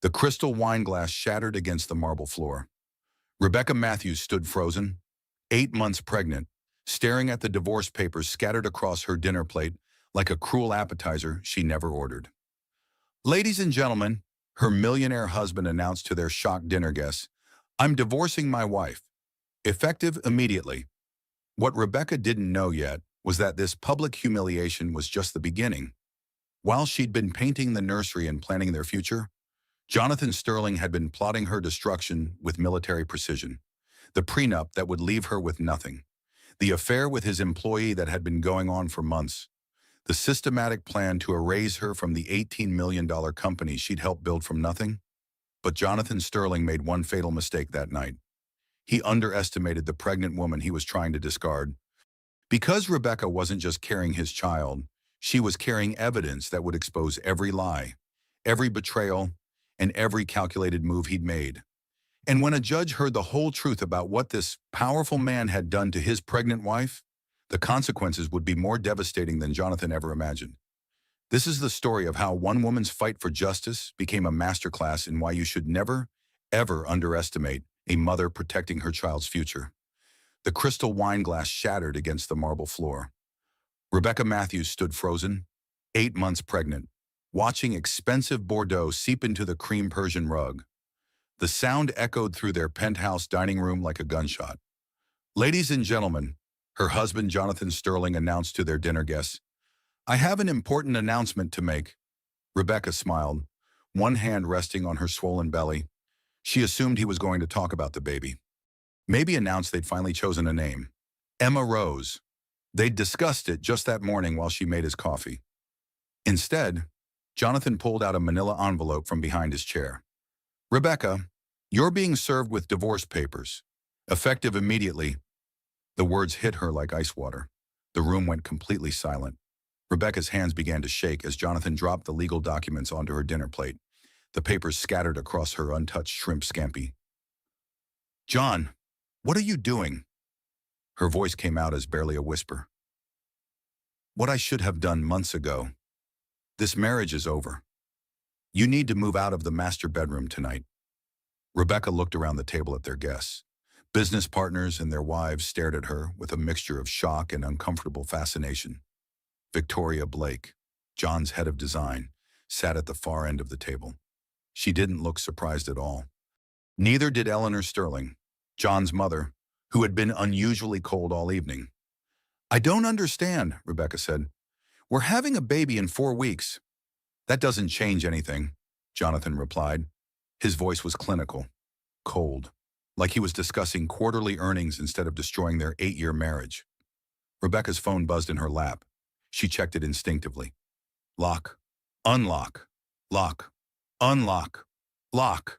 The crystal wine glass shattered against the marble floor. Rebecca Matthews stood frozen, 8 months pregnant, staring at the divorce papers scattered across her dinner plate like a cruel appetizer she never ordered. "Ladies and gentlemen," her millionaire husband announced to their shocked dinner guests, "I'm divorcing my wife, effective immediately." What Rebecca didn't know yet was that this public humiliation was just the beginning. While she'd been painting the nursery and planning their future, Jonathan Sterling had been plotting her destruction with military precision. The prenup that would leave her with nothing. The affair with his employee that had been going on for months. The systematic plan to erase her from the $18 million company she'd helped build from nothing. But Jonathan Sterling made one fatal mistake that night. He underestimated the pregnant woman he was trying to discard. Because Rebecca wasn't just carrying his child, she was carrying evidence that would expose every lie, every betrayal, and every calculated move he'd made. And when a judge heard the whole truth about what this powerful man had done to his pregnant wife, the consequences would be more devastating than Jonathan ever imagined. This is the story of how one woman's fight for justice became a masterclass in why you should never, ever underestimate a mother protecting her child's future. The crystal wine glass shattered against the marble floor. Rebecca Matthews stood frozen, 8 months pregnant, watching expensive Bordeaux seep into the cream Persian rug. The sound echoed through their penthouse dining room like a gunshot. "Ladies and gentlemen," her husband Jonathan Sterling announced to their dinner guests, "I have an important announcement to make." Rebecca smiled, one hand resting on her swollen belly. She assumed he was going to talk about the baby. Maybe announce they'd finally chosen a name. Emma Rose. They'd discussed it just that morning while she made his coffee. Instead, Jonathan pulled out a manila envelope from behind his chair. "Rebecca, you're being served with divorce papers. Effective immediately." The words hit her like ice water. The room went completely silent. Rebecca's hands began to shake as Jonathan dropped the legal documents onto her dinner plate. The papers scattered across her untouched shrimp scampi. "John, what are you doing?" Her voice came out as barely a whisper. "What I should have done months ago. This marriage is over. You need to move out of the master bedroom tonight." Rebecca looked around the table at their guests. Business partners and their wives stared at her with a mixture of shock and uncomfortable fascination. Victoria Blake, John's head of design, sat at the far end of the table. She didn't look surprised at all. Neither did Eleanor Sterling, John's mother, who had been unusually cold all evening. "I don't understand," Rebecca said. "We're having a baby in 4 weeks." "That doesn't change anything," Jonathan replied. His voice was clinical, cold, like he was discussing quarterly earnings instead of destroying their 8-year marriage. Rebecca's phone buzzed in her lap. She checked it instinctively. Lock, unlock, lock, unlock, lock.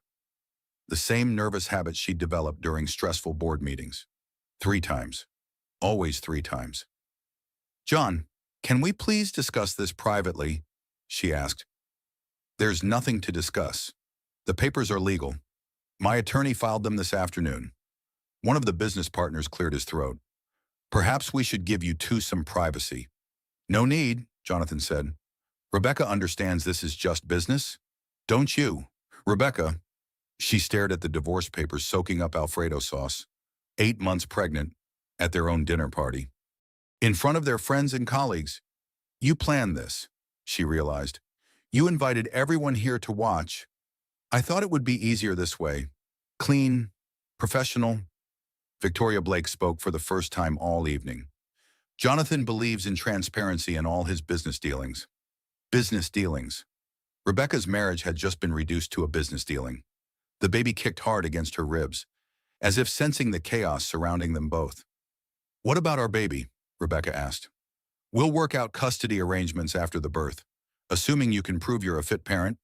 The same nervous habit she'd developed during stressful board meetings. 3 times. Always 3 times. "John, can we please discuss this privately?" she asked. "There's nothing to discuss. The papers are legal. My attorney filed them this afternoon." One of the business partners cleared his throat. "Perhaps we should give you two some privacy." "No need," Jonathan said. "Rebecca understands this is just business. Don't you?" Rebecca, she stared at the divorce papers soaking up Alfredo sauce, 8 months pregnant, at their own dinner party. In front of their friends and colleagues. "You planned this," she realized. "You invited everyone here to watch. I thought it would be easier this way. Clean, professional." Victoria Blake spoke for the first time all evening. "Jonathan believes in transparency in all his business dealings." Business dealings. Rebecca's marriage had just been reduced to a business dealing. The baby kicked hard against her ribs, as if sensing the chaos surrounding them both. "What about our baby?" Rebecca asked. "We'll work out custody arrangements after the birth, assuming you can prove you're a fit parent."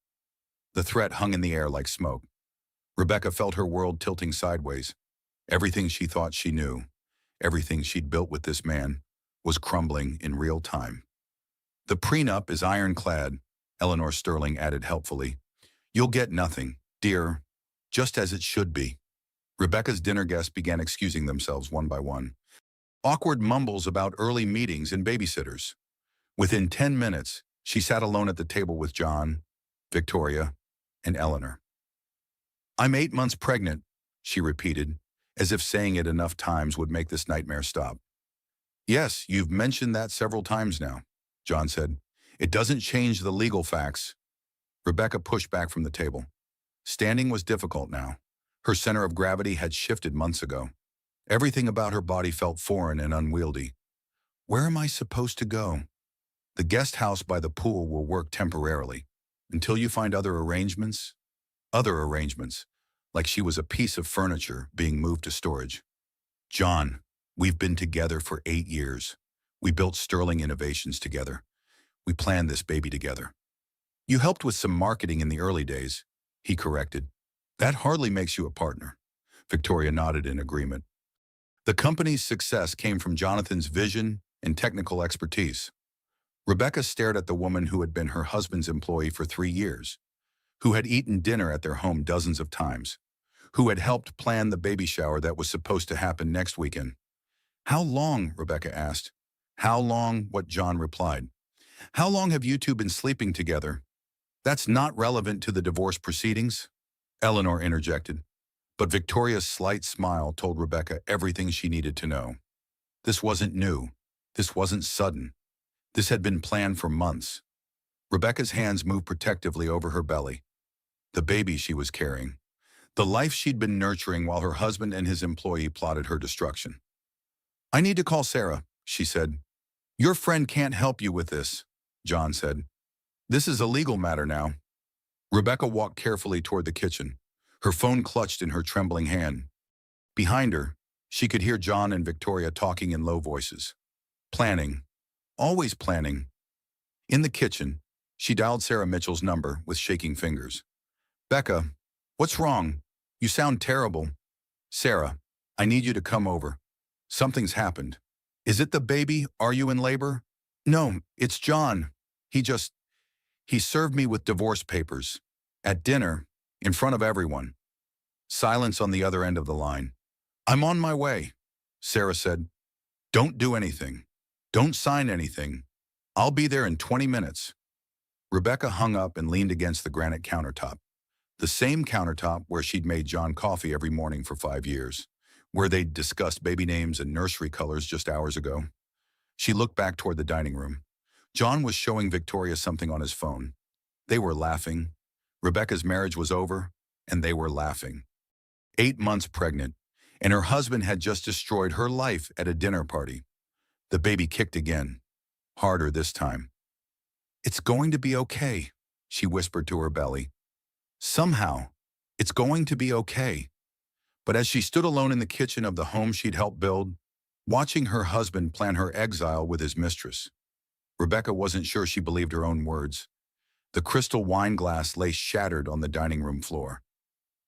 The threat hung in the air like smoke. Rebecca felt her world tilting sideways. Everything she thought she knew, everything she'd built with this man, was crumbling in real time. "The prenup is ironclad," Eleanor Sterling added helpfully. "You'll get nothing, dear, just as it should be." Rebecca's dinner guests began excusing themselves one by one. Awkward mumbles about early meetings and babysitters. Within 10 minutes, she sat alone at the table with John, Victoria, and Eleanor. I'm 8 months pregnant, she repeated, as if saying it enough times would make this nightmare stop. Yes, you've mentioned that several times now, John said. It doesn't change the legal facts. Rebecca pushed back from the table. Standing was difficult now. Her center of gravity had shifted months ago. Everything about her body felt foreign and unwieldy. Where am I supposed to go? The guest house by the pool will work temporarily. Until you find other arrangements? Other arrangements. Like she was a piece of furniture being moved to storage. John, we've been together for 8 years. We built sterling innovations together. We planned this baby together. You helped with some marketing in the early days, he corrected. That hardly makes you a partner. Victoria nodded in agreement. The company's success came from Jonathan's vision and technical expertise. Rebecca stared at the woman who had been her husband's employee for 3 years, who had eaten dinner at their home dozens of times, who had helped plan the baby shower that was supposed to happen next weekend. How long? Rebecca asked. How long? What John replied. How long have you two been sleeping together? That's not relevant to the divorce proceedings, Eleanor interjected. But Victoria's slight smile told Rebecca everything she needed to know. This wasn't new. This wasn't sudden. This had been planned for months. Rebecca's hands moved protectively over her belly. The baby she was carrying. The life she'd been nurturing while her husband and his employee plotted her destruction. I need to call Sarah, she said. Your friend can't help you with this, John said. This is a legal matter now. Rebecca walked carefully toward the kitchen, her phone clutched in her trembling hand. Behind her, she could hear John and Victoria talking in low voices. Planning. Always planning. In the kitchen, she dialed Sarah Mitchell's number with shaking fingers. Becca, what's wrong? You sound terrible. Sarah, I need you to come over. Something's happened. Is it the baby? Are you in labor? No, it's John. He served me with divorce papers. At dinner, in front of everyone. Silence on the other end of the line. I'm on my way, Sarah said. Don't do anything. Don't sign anything. I'll be there in 20 minutes. Rebecca hung up and leaned against the granite countertop. The same countertop where she'd made John coffee every morning for 5 years, where they'd discussed baby names and nursery colors just hours ago. She looked back toward the dining room. John was showing Victoria something on his phone. They were laughing. Rebecca's marriage was over, and they were laughing. 8 months pregnant, and her husband had just destroyed her life at a dinner party. The baby kicked again, harder this time. It's going to be okay, she whispered to her belly. Somehow, it's going to be okay. But as she stood alone in the kitchen of the home she'd helped build, watching her husband plan her exile with his mistress, Rebecca wasn't sure she believed her own words. The crystal wine glass lay shattered on the dining room floor,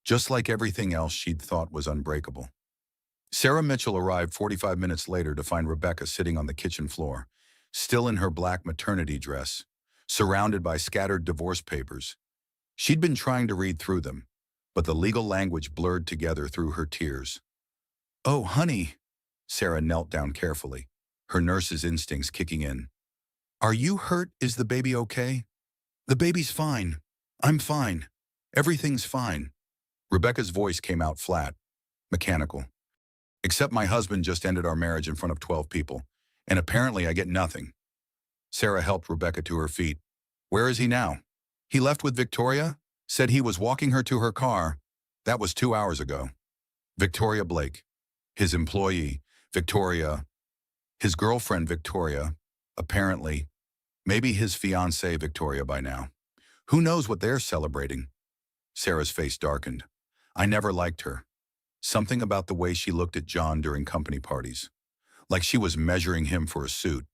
just like everything else she'd thought was unbreakable. Sarah Mitchell arrived 45 minutes later to find Rebecca sitting on the kitchen floor, still in her black maternity dress, surrounded by scattered divorce papers. She'd been trying to read through them, but the legal language blurred together through her tears. Oh, honey, Sarah knelt down carefully, her nurse's instincts kicking in. Are you hurt? Is the baby okay? The baby's fine. I'm fine. Everything's fine. Rebecca's voice came out flat, mechanical. Except my husband just ended our marriage in front of 12 people, and apparently I get nothing. Sarah helped Rebecca to her feet. Where is he now? He left with Victoria? Said he was walking her to her car. That was 2 hours ago. Victoria Blake. His employee, Victoria. His girlfriend, Victoria. Apparently. Maybe his fiancée, Victoria, by now. Who knows what they're celebrating? Sarah's face darkened. I never liked her. Something about the way she looked at John during company parties. Like she was measuring him for a suit.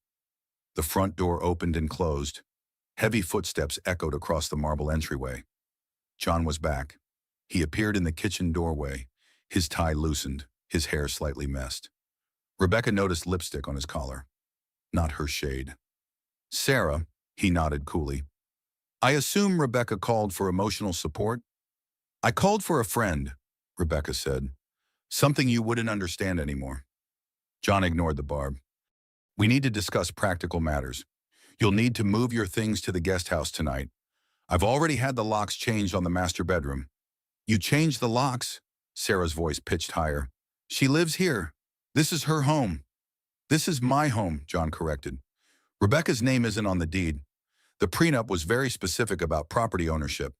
The front door opened and closed. Heavy footsteps echoed across the marble entryway. John was back. He appeared in the kitchen doorway, his tie loosened, his hair slightly messed. Rebecca noticed lipstick on his collar. Not her shade. Sarah, he nodded coolly. I assume Rebecca called for emotional support? I called for a friend, Rebecca said. Something you wouldn't understand anymore. John ignored the barb. We need to discuss practical matters. You'll need to move your things to the guest house tonight. I've already had the locks changed on the master bedroom. You changed the locks. Sarah's voice pitched higher. She lives here. This is her home. This is my home, John corrected. Rebecca's name isn't on the deed. The prenup was very specific about property ownership.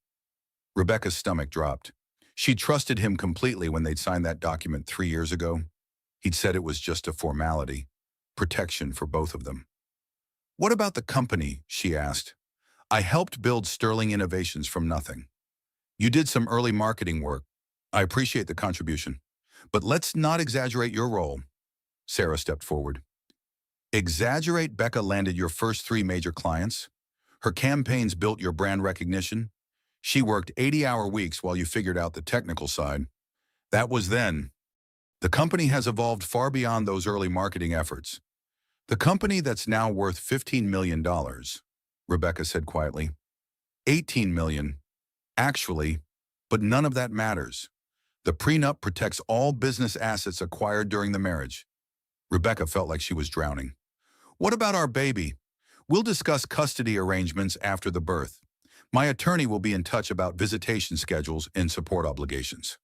Rebecca's stomach dropped. She trusted him completely when they'd signed that document 3 years ago. He'd said it was just a formality, protection for both of them. What about the company? She asked. I helped build Sterling Innovations from nothing. You did some early marketing work. I appreciate the contribution. But let's not exaggerate your role. Sarah stepped forward. Exaggerate? Becca landed your first 3 major clients. Her campaigns built your brand recognition. She worked 80-hour weeks while you figured out the technical side. That was then. The company has evolved far beyond those early marketing efforts. The company that's now worth $15 million, Rebecca said quietly. $18 million. Actually, but none of that matters. The prenup protects all business assets acquired during the marriage. Rebecca felt like she was drowning. What about our baby? We'll discuss custody arrangements after the birth. My attorney will be in touch about visitation schedules and support obligations.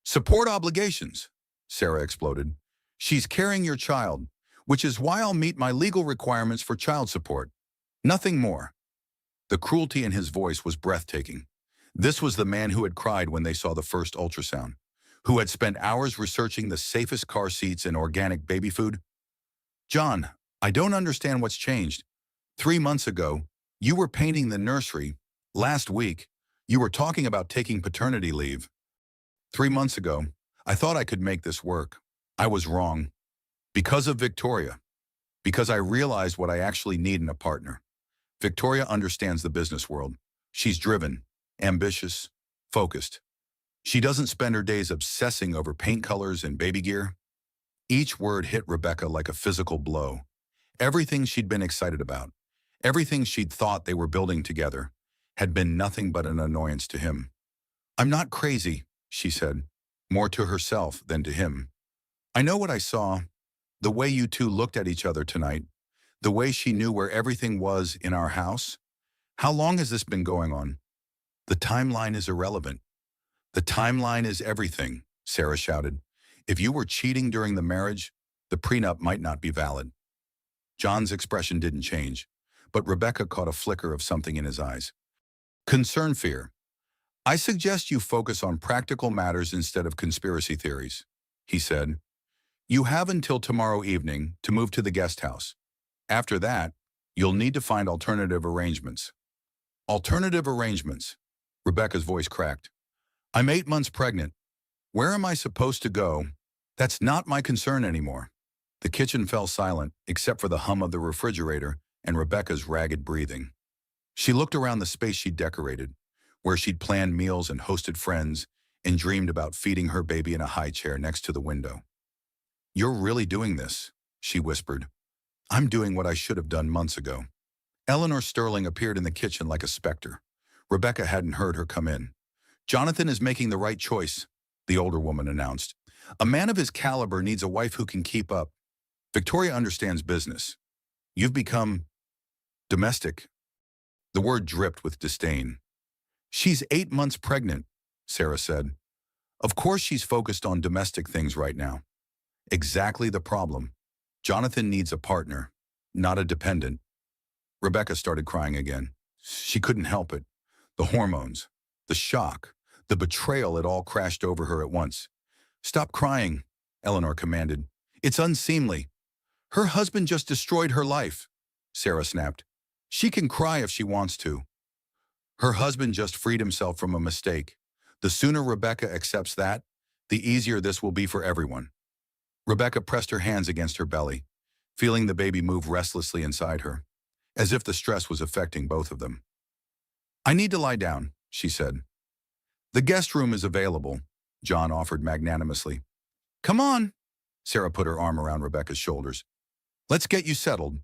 Support obligations? Sarah exploded. She's carrying your child, which is why I'll meet my legal requirements for child support. Nothing more. The cruelty in his voice was breathtaking. This was the man who had cried when they saw the first ultrasound, who had spent hours researching the safest car seats and organic baby food. John, I don't understand what's changed. 3 months ago, you were painting the nursery. Last week, you were talking about taking paternity leave. 3 months ago, I thought I could make this work. I was wrong. Because of Victoria. Because I realized what I actually need in a partner. Victoria understands the business world. She's driven, ambitious, focused. She doesn't spend her days obsessing over paint colors and baby gear. Each word hit Rebecca like a physical blow. Everything she'd been excited about, everything she'd thought they were building together, had been nothing but an annoyance to him. I'm not crazy, she said, more to herself than to him. I know what I saw, the way you two looked at each other tonight, the way she knew where everything was in our house. How long has this been going on? The timeline is irrelevant. The timeline is everything, Sarah shouted. If you were cheating during the marriage, the prenup might not be valid. John's expression didn't change, but Rebecca caught a flicker of something in his eyes. Concern, fear. I suggest you focus on practical matters instead of conspiracy theories, he said. You have until tomorrow evening to move to the guest house. After that, you'll need to find alternative arrangements. Alternative arrangements. Rebecca's voice cracked. I'm 8 months pregnant. Where am I supposed to go? That's not my concern anymore. The kitchen fell silent, except for the hum of the refrigerator and Rebecca's ragged breathing. She looked around the space she'd decorated, where she'd planned meals and hosted friends and dreamed about feeding her baby in a high chair next to the window. You're really doing this, she whispered. I'm doing what I should have done months ago. Eleanor Sterling appeared in the kitchen like a specter. Rebecca hadn't heard her come in. Jonathan is making the right choice, the older woman announced. A man of his caliber needs a wife who can keep up. Victoria understands business. You've become domestic. The word dripped with disdain. She's 8 months pregnant, Sarah said. Of course she's focused on domestic things right now. Exactly the problem. Jonathan needs a partner, not a dependent. Rebecca started crying again. She couldn't help it. The hormones, the shock, the betrayal, it all crashed over her at once. Stop crying, Eleanor commanded. It's unseemly. Her husband just destroyed her life, Sarah snapped. She can cry if she wants to. Her husband just freed himself from a mistake. The sooner Rebecca accepts that, the easier this will be for everyone. Rebecca pressed her hands against her belly, feeling the baby move restlessly inside her, as if the stress was affecting both of them. I need to lie down, she said. The guest room is available, John offered magnanimously. Come on, Sarah put her arm around Rebecca's shoulders. Let's get you settled.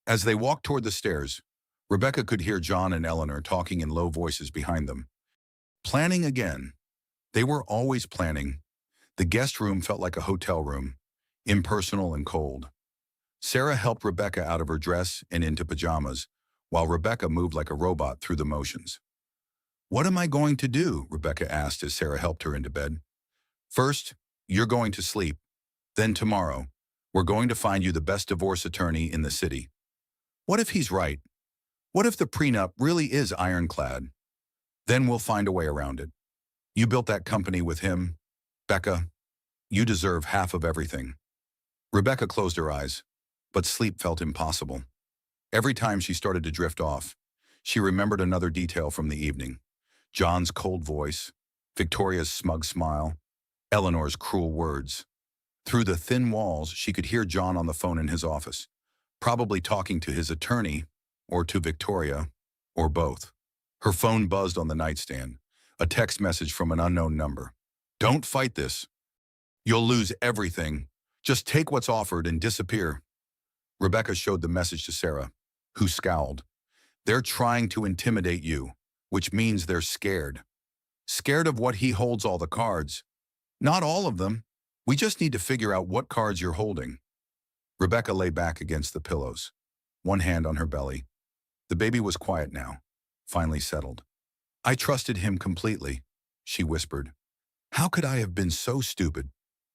As they walked toward the stairs, Rebecca could hear John and Eleanor talking in low voices behind them. Planning again. They were always planning. The guest room felt like a hotel room, impersonal and cold. Sarah helped Rebecca out of her dress and into pajamas, while Rebecca moved like a robot through the motions. "What am I going to do?" Rebecca asked as Sarah helped her into bed. "First, you're going to sleep. Then tomorrow, we're going to find you the best divorce attorney in the city. What if he's right? What if the prenup really is ironclad? Then we'll find a way around it. You built that company with him. Becca, you deserve half of everything." Rebecca closed her eyes, but sleep felt impossible. Every time she started to drift off, she remembered another detail from the evening. John's cold voice, Victoria's smug smile, Eleanor's cruel words. Through the thin walls, she could hear John on the phone in his office, probably talking to his attorney, or to Victoria, or both. Her phone buzzed on the nightstand, a text message from an unknown number. "Don't fight this. You'll lose everything. Just take what's offered and disappear." Rebecca showed the message to Sarah, who scowled. "They're trying to intimidate you, which means they're scared. Scared of what he holds all the cards. Not all of them. We just need to figure out what cards you're holding." Rebecca lay back against the pillows, one hand on her belly. The baby was quiet now, finally settled. "I trusted him completely," she whispered. "How could I have been so stupid?"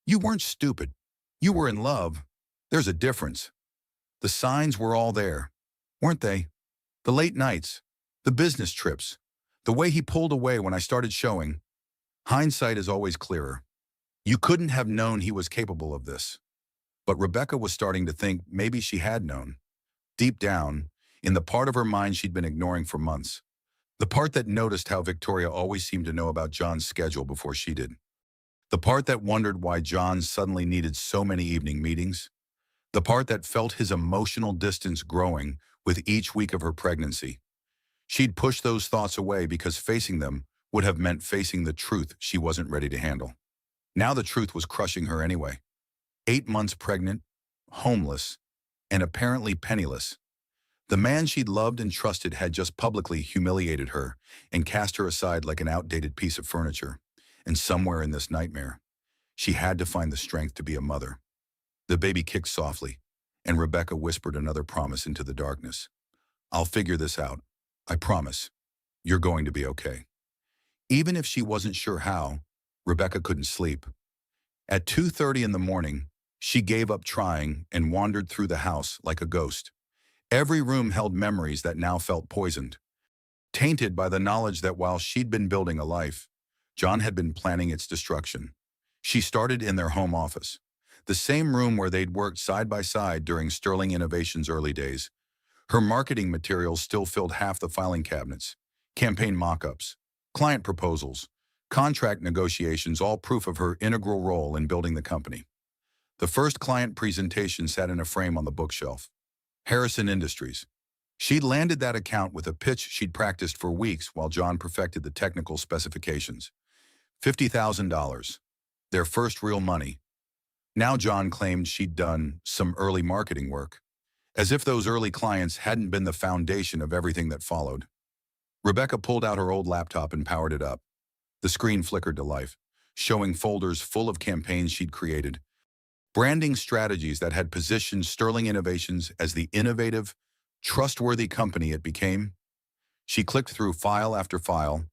"You weren't stupid. You were in love. There's a difference. The signs were all there, weren't they? The late nights, the business trips, the way he pulled away when I started showing. Hindsight is always clearer. You couldn't have known he was capable of this." But Rebecca was starting to think maybe she had known. Deep down, in the part of her mind she'd been ignoring for months. The part that noticed how Victoria always seemed to know about John's schedule before she did. The part that wondered why John suddenly needed so many evening meetings. The part that felt his emotional distance growing with each week of her pregnancy. She'd pushed those thoughts away because facing them would have meant facing the truth she wasn't ready to handle. Now the truth was crushing her anyway. 8 months pregnant, homeless, and apparently penniless. The man she'd loved and trusted had just publicly humiliated her and cast her aside like an outdated piece of furniture. And somewhere in this nightmare, she had to find the strength to be a mother. The baby kicked softly, and Rebecca whispered another promise into the darkness. "I'll figure this out. I promise. You're going to be okay." Even if she wasn't sure how, Rebecca couldn't sleep. At 2:30 in the morning, she gave up trying and wandered through the house like a ghost. Every room held memories that now felt poisoned, tainted by the knowledge that while she'd been building a life, John had been planning its destruction. She started in their home office, the same room where they'd worked side by side during Sterling Innovation's early days. Her marketing materials still filled half the filing cabinets, campaign mock-ups, client proposals, contract negotiations, all proof of her integral role in building the company. The first client presentation sat in a frame on the bookshelf. Harrison Industries. She'd landed that account with a pitch she'd practiced for weeks while John perfected the technical specifications. $50,000. Their first real money. Now John claimed she'd done some early marketing work, as if those early clients hadn't been the foundation of everything that followed. Rebecca pulled out her old laptop and powered it up. The screen flickered to life, showing folders full of campaigns she'd created, branding strategies that had positioned Sterling Innovations as the innovative, trustworthy company it became. She clicked through file after file,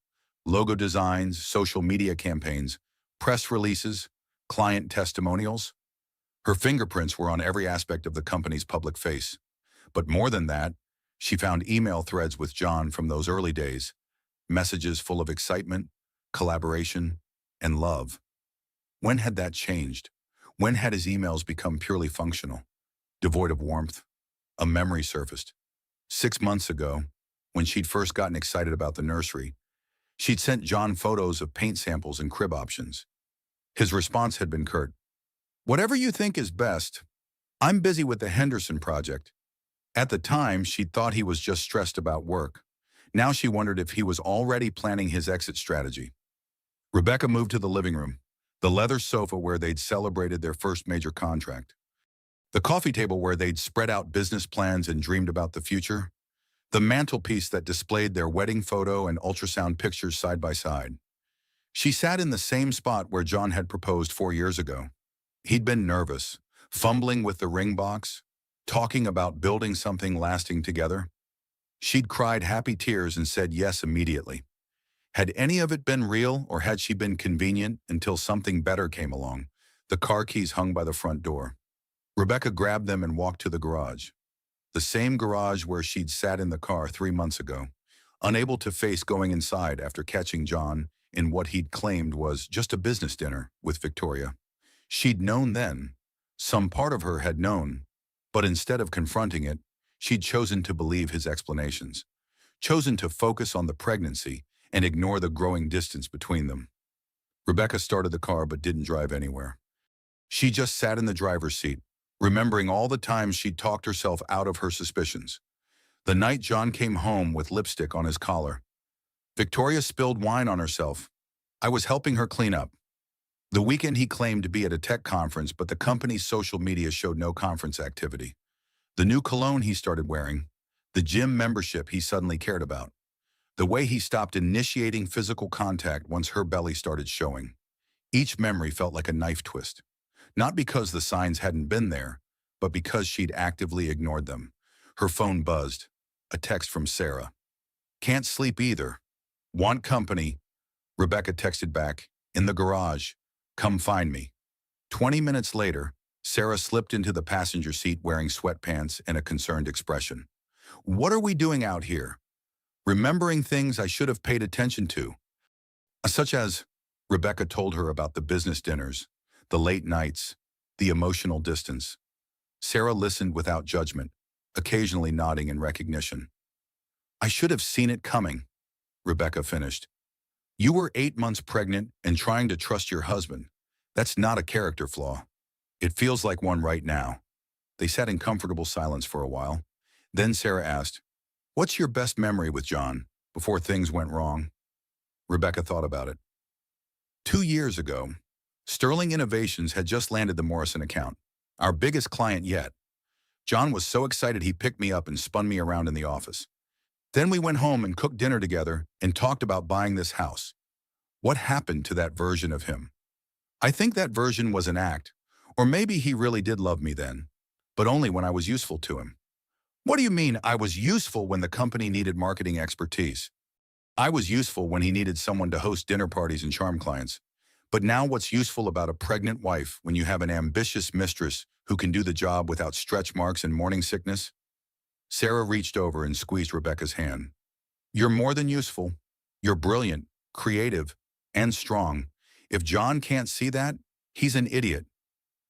logo designs, social media campaigns, press releases, client testimonials. Her fingerprints were on every aspect of the company's public face. But more than that, she found email threads with John from those early days, messages full of excitement, collaboration, and love. When had that changed? When had his emails become purely functional, devoid of warmth? A memory surfaced. 6 months ago, when she'd first gotten excited about the nursery, she'd sent John photos of paint samples and crib options. His response had been curt. "Whatever you think is best. I'm busy with the Henderson project." At the time, she'd thought he was just stressed about work. Now she wondered if he was already planning his exit strategy. Rebecca moved to the living room, the leather sofa where they'd celebrated their first major contract, the coffee table where they'd spread out business plans and dreamed about the future, the mantelpiece that displayed their wedding photo and ultrasound pictures side by side. She sat in the same spot where John had proposed 4 years ago. He'd been nervous, fumbling with the ring box, talking about building something lasting together. She'd cried happy tears and said yes immediately. Had any of it been real, or had she been convenient until something better came along? The car keys hung by the front door. Rebecca grabbed them and walked to the garage. The same garage where she'd sat in the car 3 months ago, unable to face going inside after catching John in what he'd claimed was just a business dinner with Victoria. She'd known then. Some part of her had known, but instead of confronting it, she'd chosen to believe his explanations, chosen to focus on the pregnancy and ignore the growing distance between them. Rebecca started the car but didn't drive anywhere. She just sat in the driver's seat, remembering all the times she'd talked herself out of her suspicions. The night John came home with lipstick on his collar. Victoria spilled wine on herself. I was helping her clean up. The weekend he claimed to be at a tech conference, but the company's social media showed no conference activity. The new cologne he started wearing, the gym membership he suddenly cared about, the way he stopped initiating physical contact once her belly started showing. Each memory felt like a knife twist. Not because the signs hadn't been there, but because she'd actively ignored them. Her phone buzzed. A text from Sarah. Can't sleep either. Want company? Rebecca texted back. In the garage. Come find me. 20 minutes later, Sarah slipped into the passenger seat wearing sweatpants and a concerned expression. What are we doing out here? Remembering things I should have paid attention to. Such as, Rebecca told her about the business dinners, the late nights, the emotional distance. Sarah listened without judgment, occasionally nodding in recognition. I should have seen it coming, Rebecca finished. You were 8 months pregnant and trying to trust your husband. That's not a character flaw. It feels like one right now. They sat in comfortable silence for a while. Then Sarah asked, What's your best memory with John before things went wrong? Rebecca thought about it. 2 years ago, Sterling Innovations had just landed the Morrison account, our biggest client yet. John was so excited he picked me up and spun me around in the office. Then we went home and cooked dinner together and talked about buying this house. What happened to that version of him? I think that version was an act, or maybe he really did love me then, but only when I was useful to him. What do you mean I was useful when the company needed marketing expertise? I was useful when he needed someone to host dinner parties and charm clients. But now what's useful about a pregnant wife when you have an ambitious mistress who can do the job without stretch marks and morning sickness? Sarah reached over and squeezed Rebecca's hand. You're more than useful. You're brilliant, creative, and strong. If John can't see that, he's an idiot.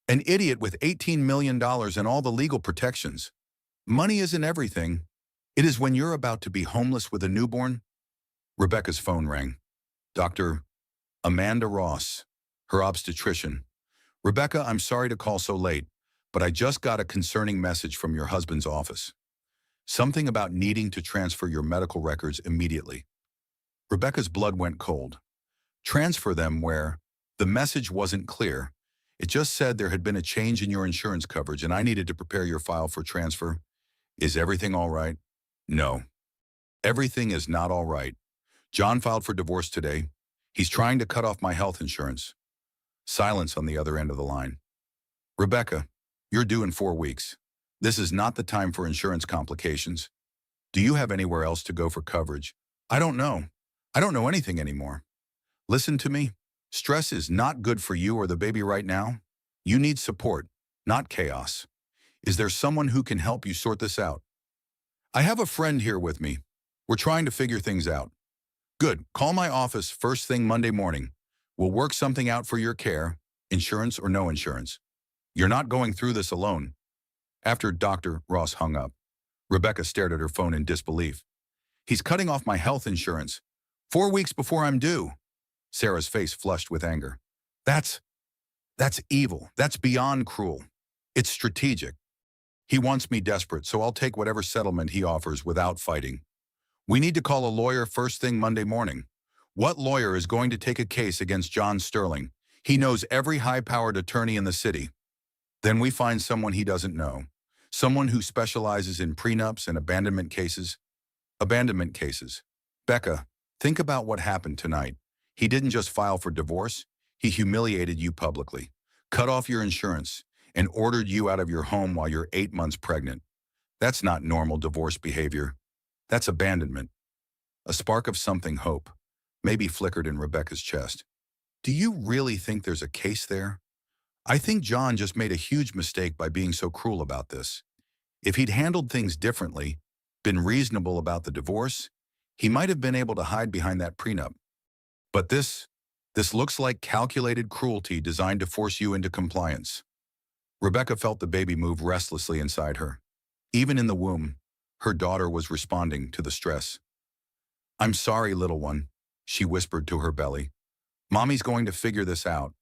An idiot with $18 million and all the legal protections. Money isn't everything. It is when you're about to be homeless with a newborn. Rebecca's phone rang. Dr. Amanda Ross, her obstetrician. Rebecca, I'm sorry to call so late, but I just got a concerning message from your husband's office. Something about needing to transfer your medical records immediately. Rebecca's blood went cold. Transfer them where? The message wasn't clear. It just said there had been a change in your insurance coverage and I needed to prepare your file for transfer. Is everything all right? No. Everything is not all right. John filed for divorce today. He's trying to cut off my health insurance. Silence on the other end of the line. Rebecca, you're due in 4 weeks. This is not the time for insurance complications. Do you have anywhere else to go for coverage? I don't know. I don't know anything anymore. Listen to me. Stress is not good for you or the baby right now. You need support, not chaos. Is there someone who can help you sort this out? I have a friend here with me. We're trying to figure things out. Good. Call my office first thing Monday morning. We'll work something out for your care, insurance or no insurance. You're not going through this alone. After Dr. Ross hung up, Rebecca stared at her phone in disbelief. He's cutting off my health insurance 4 weeks before I'm due. Sarah's face flushed with anger. That's evil. That's beyond cruel. It's strategic. He wants me desperate, so I'll take whatever settlement he offers without fighting. We need to call a lawyer first thing Monday morning. What lawyer is going to take a case against John Sterling? He knows every high-powered attorney in the city. Then we find someone he doesn't know. Someone who specializes in prenups and abandonment cases. Abandonment cases. Becca, think about what happened tonight. He didn't just file for divorce. He humiliated you publicly, cut off your insurance, and ordered you out of your home while you're 8 months pregnant. That's not normal divorce behavior. That's abandonment. A spark of something hope. maybe flickered in Rebecca's chest. Do you really think there's a case there? I think John just made a huge mistake by being so cruel about this. If he'd handled things differently, been reasonable about the divorce, he might have been able to hide behind that prenup. But this looks like calculated cruelty designed to force you into compliance. Rebecca felt the baby move restlessly inside her. Even in the womb, her daughter was responding to the stress. I'm sorry, little one, she whispered to her belly. Mommy's going to figure this out.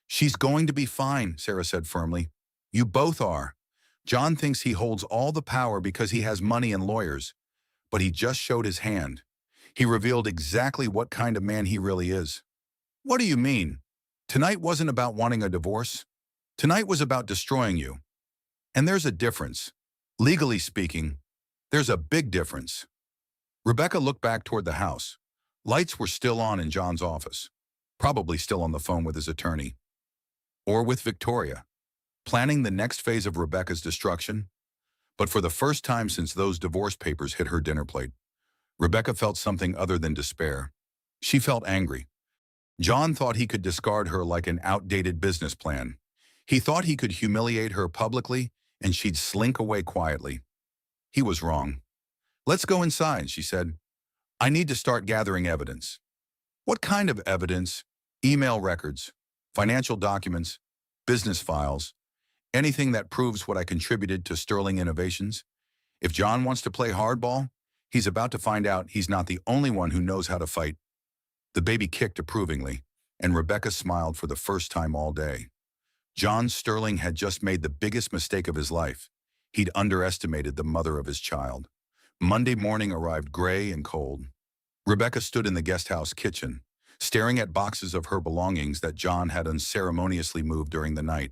She's going to be fine, Sarah said firmly. You both are. John thinks he holds all the power because he has money and lawyers, but he just showed his hand. He revealed exactly what kind of man he really is. What do you mean? Tonight wasn't about wanting a divorce. Tonight was about destroying you. And there's a difference. Legally speaking, there's a big difference. Rebecca looked back toward the house. Lights were still on in John's office, probably still on the phone with his attorney. Or with Victoria, planning the next phase of Rebecca's destruction. But for the first time since those divorce papers hit her dinner plate, Rebecca felt something other than despair. She felt angry. John thought he could discard her like an outdated business plan. He thought he could humiliate her publicly and she'd slink away quietly. He was wrong. Let's go inside, she said. I need to start gathering evidence. What kind of evidence? Email records, financial documents, business files, anything that proves what I contributed to Sterling Innovations. If John wants to play hardball, he's about to find out he's not the only one who knows how to fight. The baby kicked approvingly, and Rebecca smiled for the first time all day. John Sterling had just made the biggest mistake of his life. He'd underestimated the mother of his child. Monday morning arrived gray and cold. Rebecca stood in the guesthouse kitchen, staring at boxes of her belongings that John had unceremoniously moved during the night.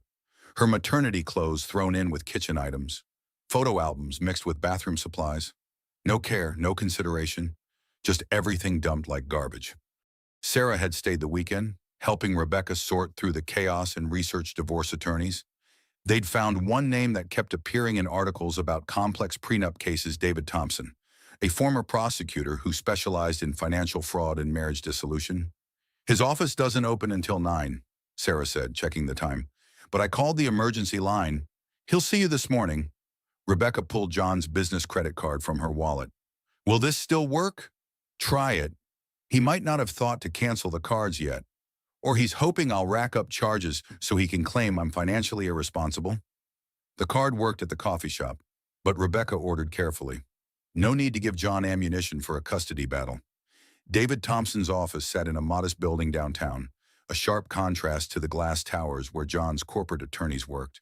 Her maternity clothes thrown in with kitchen items, photo albums mixed with bathroom supplies. No care, no consideration, just everything dumped like garbage. Sarah had stayed the weekend, helping Rebecca sort through the chaos and research divorce attorneys. They'd found one name that kept appearing in articles about complex prenup cases: David Thompson, a former prosecutor who specialized in financial fraud and marriage dissolution. His office doesn't open until 9, Sarah said, checking the time. But I called the emergency line. He'll see you this morning. Rebecca pulled John's business credit card from her wallet. Will this still work? Try it. He might not have thought to cancel the cards yet. Or he's hoping I'll rack up charges so he can claim I'm financially irresponsible. The card worked at the coffee shop, but Rebecca ordered carefully. No need to give John ammunition for a custody battle. David Thompson's office sat in a modest building downtown, a sharp contrast to the glass towers where John's corporate attorneys worked.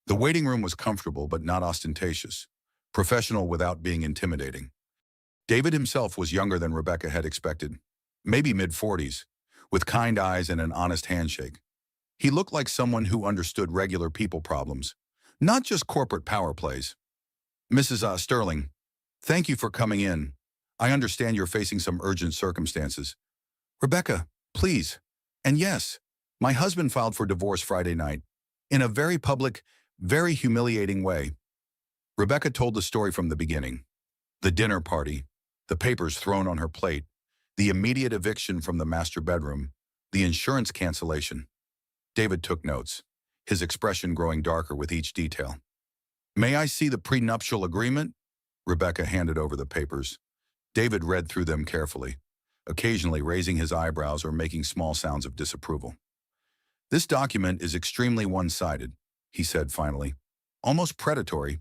The waiting room was comfortable but not ostentatious, professional without being intimidating. David himself was younger than Rebecca had expected, maybe mid-40s, with kind eyes and an honest handshake. He looked like someone who understood regular people problems, not just corporate power plays. Mrs. Sterling, thank you for coming in. I understand you're facing some urgent circumstances. Rebecca, please. And yes, my husband filed for divorce Friday night, in a very public, very humiliating way. Rebecca told the story from the beginning. The dinner party, the papers thrown on her plate, the immediate eviction from the master bedroom, the insurance cancellation. David took notes, his expression growing darker with each detail. May I see the prenuptial agreement? Rebecca handed over the papers. David read through them carefully, occasionally raising his eyebrows or making small sounds of disapproval. This document is extremely one-sided, he said finally, almost predatory.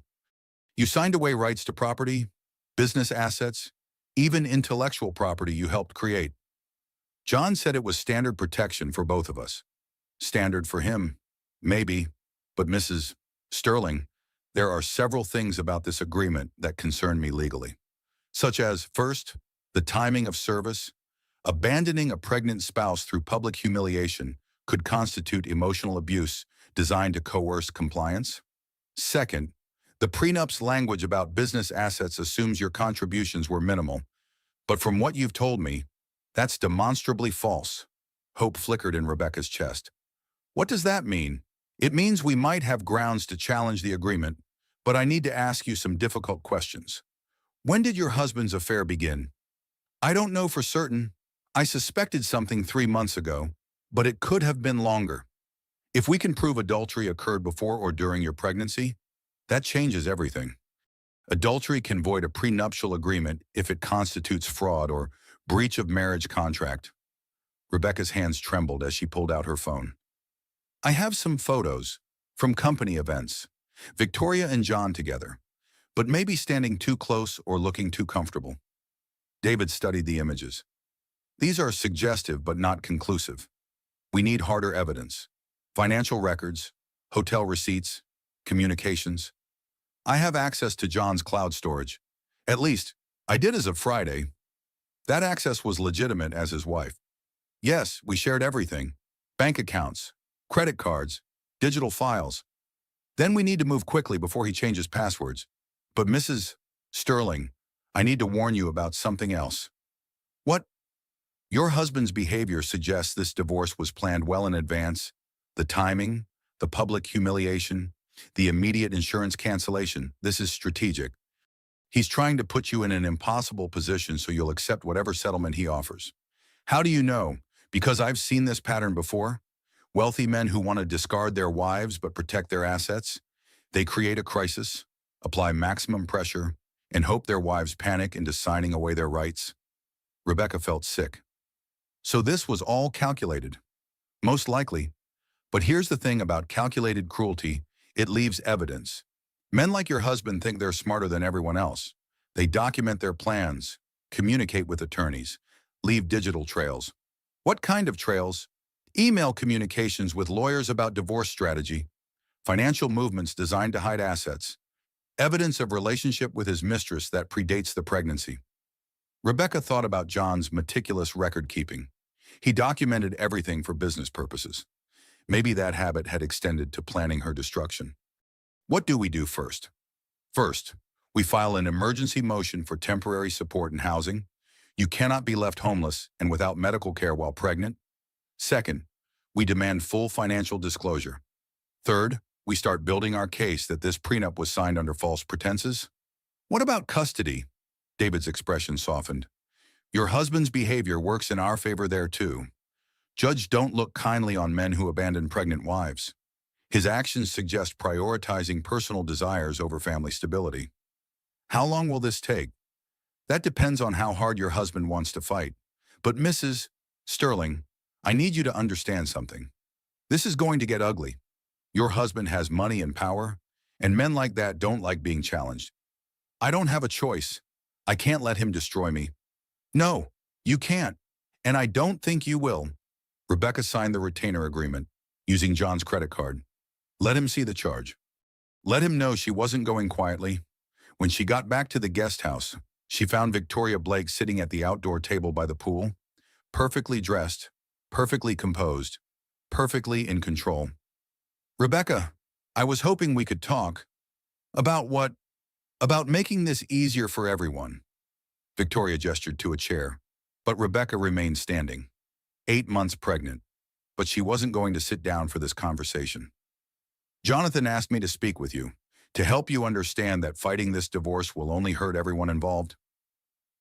You signed away rights to property, business assets, even intellectual property you helped create. John said it was standard protection for both of us. Standard for him, maybe, but Mrs. Sterling, there are several things about this agreement that concern me legally, such as, first, the timing of service. Abandoning a pregnant spouse through public humiliation could constitute emotional abuse designed to coerce compliance. Second, the prenup's language about business assets assumes your contributions were minimal, but from what you've told me, that's demonstrably false. Hope flickered in Rebecca's chest. What does that mean? It means we might have grounds to challenge the agreement, but I need to ask you some difficult questions. When did your husband's affair begin? I don't know for certain. I suspected something 3 months ago, but it could have been longer. If we can prove adultery occurred before or during your pregnancy, that changes everything. Adultery can void a prenuptial agreement if it constitutes fraud or breach of marriage contract. Rebecca's hands trembled as she pulled out her phone. I have some photos from company events. Victoria and John together, but maybe standing too close or looking too comfortable. David studied the images. These are suggestive but not conclusive. We need harder evidence. Financial records, hotel receipts, communications. I have access to John's cloud storage. At least, I did as of Friday. That access was legitimate as his wife. Yes, we shared everything. Bank accounts, credit cards, digital files. Then we need to move quickly before he changes passwords. But Mrs. Sterling, I need to warn you about something else. What? Your husband's behavior suggests this divorce was planned well in advance. The timing, the public humiliation, the immediate insurance cancellation. This is strategic. He's trying to put you in an impossible position so you'll accept whatever settlement he offers. How do you know? Because I've seen this pattern before. Wealthy men who want to discard their wives but protect their assets. They create a crisis, apply maximum pressure, and hope their wives panic into signing away their rights. Rebecca felt sick. So this was all calculated. Most likely. But here's the thing about calculated cruelty. It leaves evidence. Men like your husband think they're smarter than everyone else. They document their plans, communicate with attorneys, leave digital trails. What kind of trails? Email communications with lawyers about divorce strategy, financial movements designed to hide assets, evidence of relationship with his mistress that predates the pregnancy. Rebecca thought about John's meticulous record-keeping. He documented everything for business purposes. Maybe that habit had extended to planning her destruction. What do we do first? First, we file an emergency motion for temporary support and housing. You cannot be left homeless and without medical care while pregnant. Second, we demand full financial disclosure. Third, we start building our case that this prenup was signed under false pretenses. What about custody? David's expression softened. Your husband's behavior works in our favor there too. Judge, don't look kindly on men who abandon pregnant wives. His actions suggest prioritizing personal desires over family stability. How long will this take? That depends on how hard your husband wants to fight. But Mrs. Sterling, I need you to understand something. This is going to get ugly. Your husband has money and power, and men like that don't like being challenged. I don't have a choice. I can't let him destroy me. No, you can't, and I don't think you will. Rebecca signed the retainer agreement, using John's credit card. Let him see the charge. Let him know she wasn't going quietly. When she got back to the guest house, she found Victoria Blake sitting at the outdoor table by the pool, perfectly dressed, perfectly composed, perfectly in control. Rebecca, I was hoping we could talk. About what? About making this easier for everyone. Victoria gestured to a chair, but Rebecca remained standing. 8 months pregnant, but she wasn't going to sit down for this conversation. Jonathan asked me to speak with you, to help you understand that fighting this divorce will only hurt everyone involved.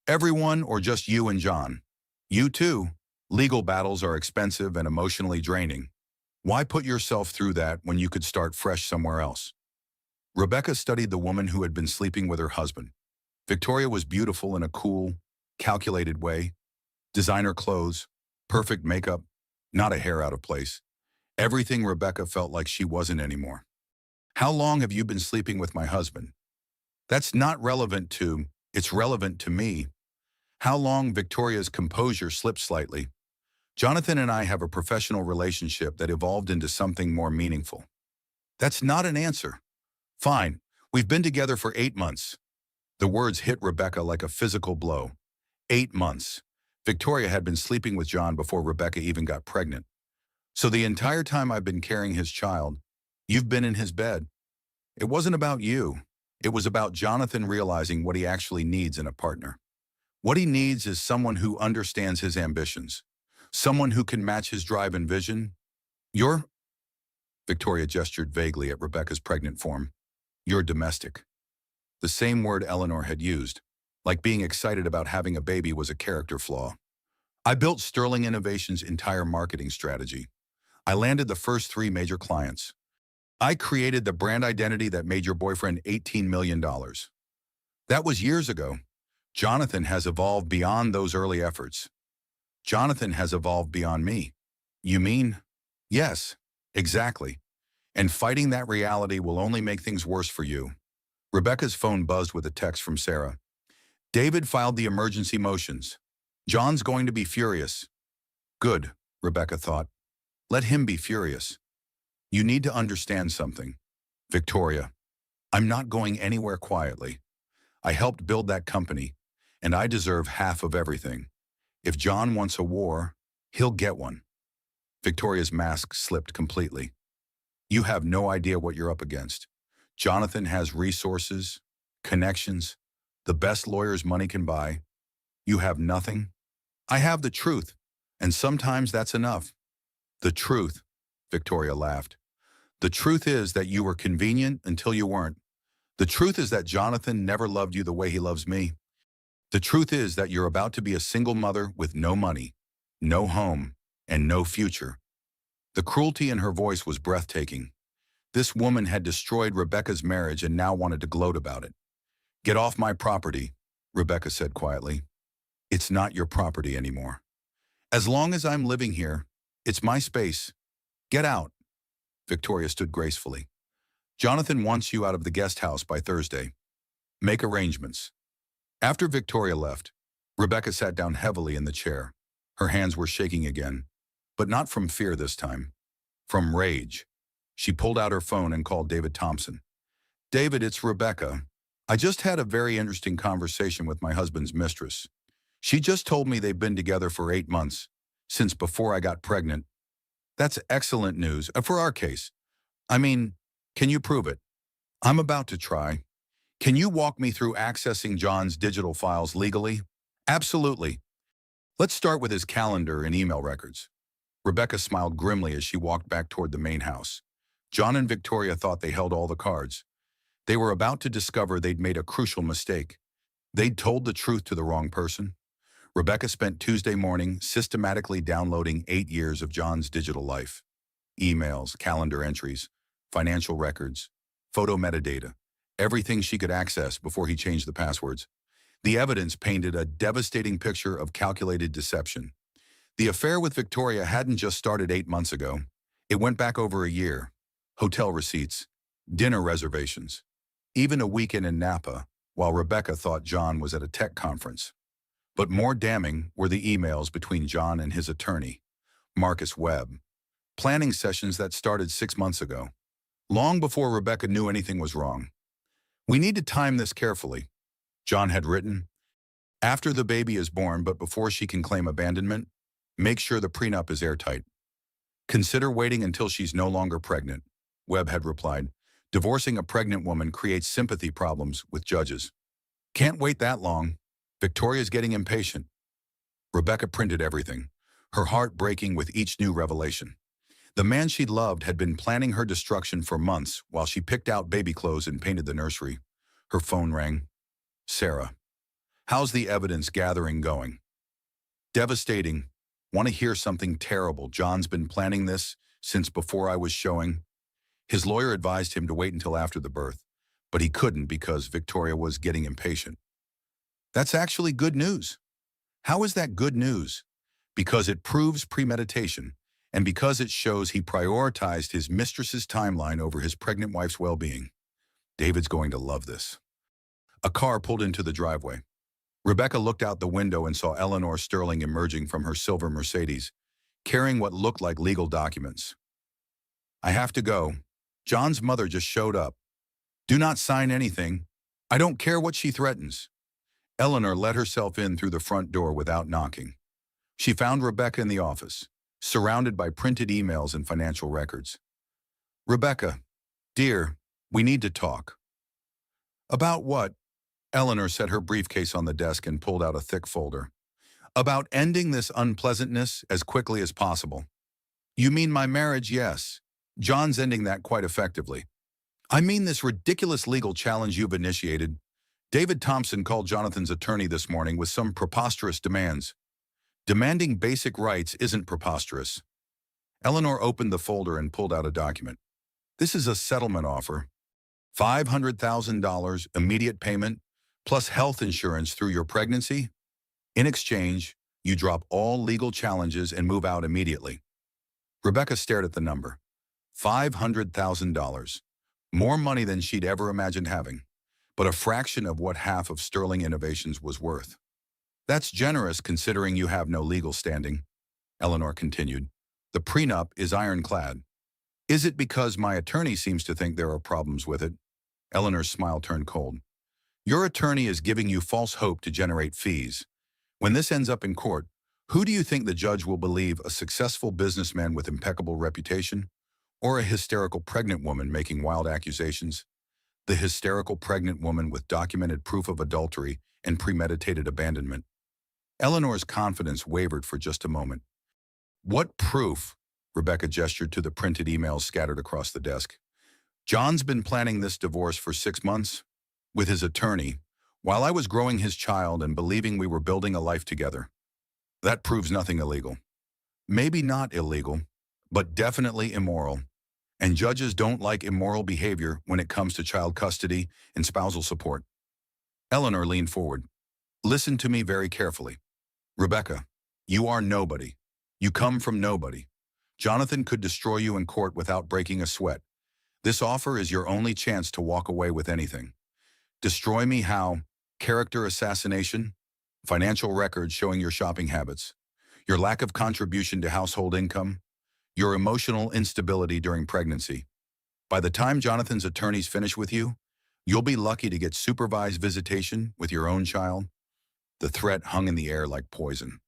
Everyone or just you and John? You too. Legal battles are expensive and emotionally draining. Why put yourself through that when you could start fresh somewhere else? Rebecca studied the woman who had been sleeping with her husband. Victoria was beautiful in a cool, calculated way. Designer clothes, perfect makeup, not a hair out of place. Everything Rebecca felt like she wasn't anymore. How long have you been sleeping with my husband? That's not relevant to, it's relevant to me. How long? Victoria's composure slipped slightly. Jonathan and I have a professional relationship that evolved into something more meaningful. That's not an answer. Fine, we've been together for 8 months. The words hit Rebecca like a physical blow. 8 months. Victoria had been sleeping with John before Rebecca even got pregnant. So the entire time I've been carrying his child, you've been in his bed. It wasn't about you. It was about Jonathan realizing what he actually needs in a partner. What he needs is someone who understands his ambitions, someone who can match his drive and vision. You're... Victoria gestured vaguely at Rebecca's pregnant form. You're domestic. The same word Eleanor had used, like being excited about having a baby was a character flaw. I built Sterling Innovation's entire marketing strategy. I landed the first 3 major clients. I created the brand identity that made your boyfriend $18 million. That was years ago. Jonathan has evolved beyond those early efforts. Jonathan has evolved beyond me. You mean? Yes, exactly. And fighting that reality will only make things worse for you. Rebecca's phone buzzed with a text from Sarah. David filed the emergency motions. John's going to be furious. Good, Rebecca thought. Let him be furious. You need to understand something. Victoria, I'm not going anywhere quietly. I helped build that company, and I deserve half of everything. If John wants a war, he'll get one. Victoria's mask slipped completely. You have no idea what you're up against. Jonathan has resources, connections, the best lawyers money can buy. You have nothing. I have the truth, and sometimes that's enough. The truth, Victoria laughed. The truth is that you were convenient until you weren't. The truth is that Jonathan never loved you the way he loves me. The truth is that you're about to be a single mother with no money, no home, and no future. The cruelty in her voice was breathtaking. This woman had destroyed Rebecca's marriage and now wanted to gloat about it. Get off my property, Rebecca said quietly. It's not your property anymore. As long as I'm living here, it's my space. Get out. Victoria stood gracefully. Jonathan wants you out of the guest house by Thursday. Make arrangements. After Victoria left, Rebecca sat down heavily in the chair. Her hands were shaking again, but not from fear this time. From rage. She pulled out her phone and called David Thompson. David, it's Rebecca. I just had a very interesting conversation with my husband's mistress. She just told me they've been together for 8 months, since before I got pregnant. That's excellent news for our case. I mean, can you prove it? I'm about to try. Can you walk me through accessing John's digital files legally? Absolutely. Let's start with his calendar and email records. Rebecca smiled grimly as she walked back toward the main house. John and Victoria thought they held all the cards. They were about to discover they'd made a crucial mistake. They'd told the truth to the wrong person. Rebecca spent Tuesday morning systematically downloading 8 years of John's digital life. Emails, calendar entries, financial records, photo metadata, everything she could access before he changed the passwords. The evidence painted a devastating picture of calculated deception. The affair with Victoria hadn't just started 8 months ago. It went back over a year. Hotel receipts, dinner reservations, even a weekend in Napa, while Rebecca thought John was at a tech conference. But more damning were the emails between John and his attorney, Marcus Webb, planning sessions that started 6 months ago, long before Rebecca knew anything was wrong. We need to time this carefully, John had written. After the baby is born, but before she can claim abandonment, make sure the prenup is airtight. Consider waiting until she's no longer pregnant, Webb had replied. Divorcing a pregnant woman creates sympathy problems with judges. Can't wait that long. Victoria's getting impatient. Rebecca printed everything, her heart breaking with each new revelation. The man she'd loved had been planning her destruction for months while she picked out baby clothes and painted the nursery. Her phone rang. Sarah, how's the evidence gathering going? Devastating. Want to hear something terrible? John's been planning this since before I was showing. His lawyer advised him to wait until after the birth, but he couldn't because Victoria was getting impatient. That's actually good news. How is that good news? Because it proves premeditation, and because it shows he prioritized his mistress's timeline over his pregnant wife's well-being. David's going to love this. A car pulled into the driveway. Rebecca looked out the window and saw Eleanor Sterling emerging from her silver Mercedes, carrying what looked like legal documents. I have to go. John's mother just showed up. Do not sign anything. I don't care what she threatens. Eleanor let herself in through the front door without knocking. She found Rebecca in the office, surrounded by printed emails and financial records. Rebecca, dear, we need to talk. About what? Eleanor set her briefcase on the desk and pulled out a thick folder. About ending this unpleasantness as quickly as possible. You mean my marriage? Yes. John's ending that quite effectively. I mean this ridiculous legal challenge you've initiated. David Thompson called Jonathan's attorney this morning with some preposterous demands. Demanding basic rights isn't preposterous. Eleanor opened the folder and pulled out a document. This is a settlement offer. $500,000 immediate payment, plus health insurance through your pregnancy. In exchange, you drop all legal challenges and move out immediately. Rebecca stared at the number. $500,000. More money than she'd ever imagined having, but a fraction of what half of Sterling Innovations was worth. That's generous considering you have no legal standing, Eleanor continued. The prenup is ironclad. Is it because my attorney seems to think there are problems with it? Eleanor's smile turned cold. Your attorney is giving you false hope to generate fees. When this ends up in court, who do you think the judge will believe, a successful businessman with impeccable reputation, or a hysterical pregnant woman making wild accusations? The hysterical pregnant woman with documented proof of adultery and premeditated abandonment. Eleanor's confidence wavered for just a moment. What proof? Rebecca gestured to the printed emails scattered across the desk. John's been planning this divorce for 6 months with his attorney, while I was growing his child and believing we were building a life together. That proves nothing illegal. Maybe not illegal, but definitely immoral. And judges don't like immoral behavior when it comes to child custody and spousal support. Eleanor leaned forward. Listen to me very carefully. Rebecca, you are nobody. You come from nobody. Jonathan could destroy you in court without breaking a sweat. This offer is your only chance to walk away with anything. Destroy me how? Character assassination? Financial records showing your shopping habits? Your lack of contribution to household income? Your emotional instability during pregnancy? By the time Jonathan's attorneys finish with you, you'll be lucky to get supervised visitation with your own child. The threat hung in the air like poison.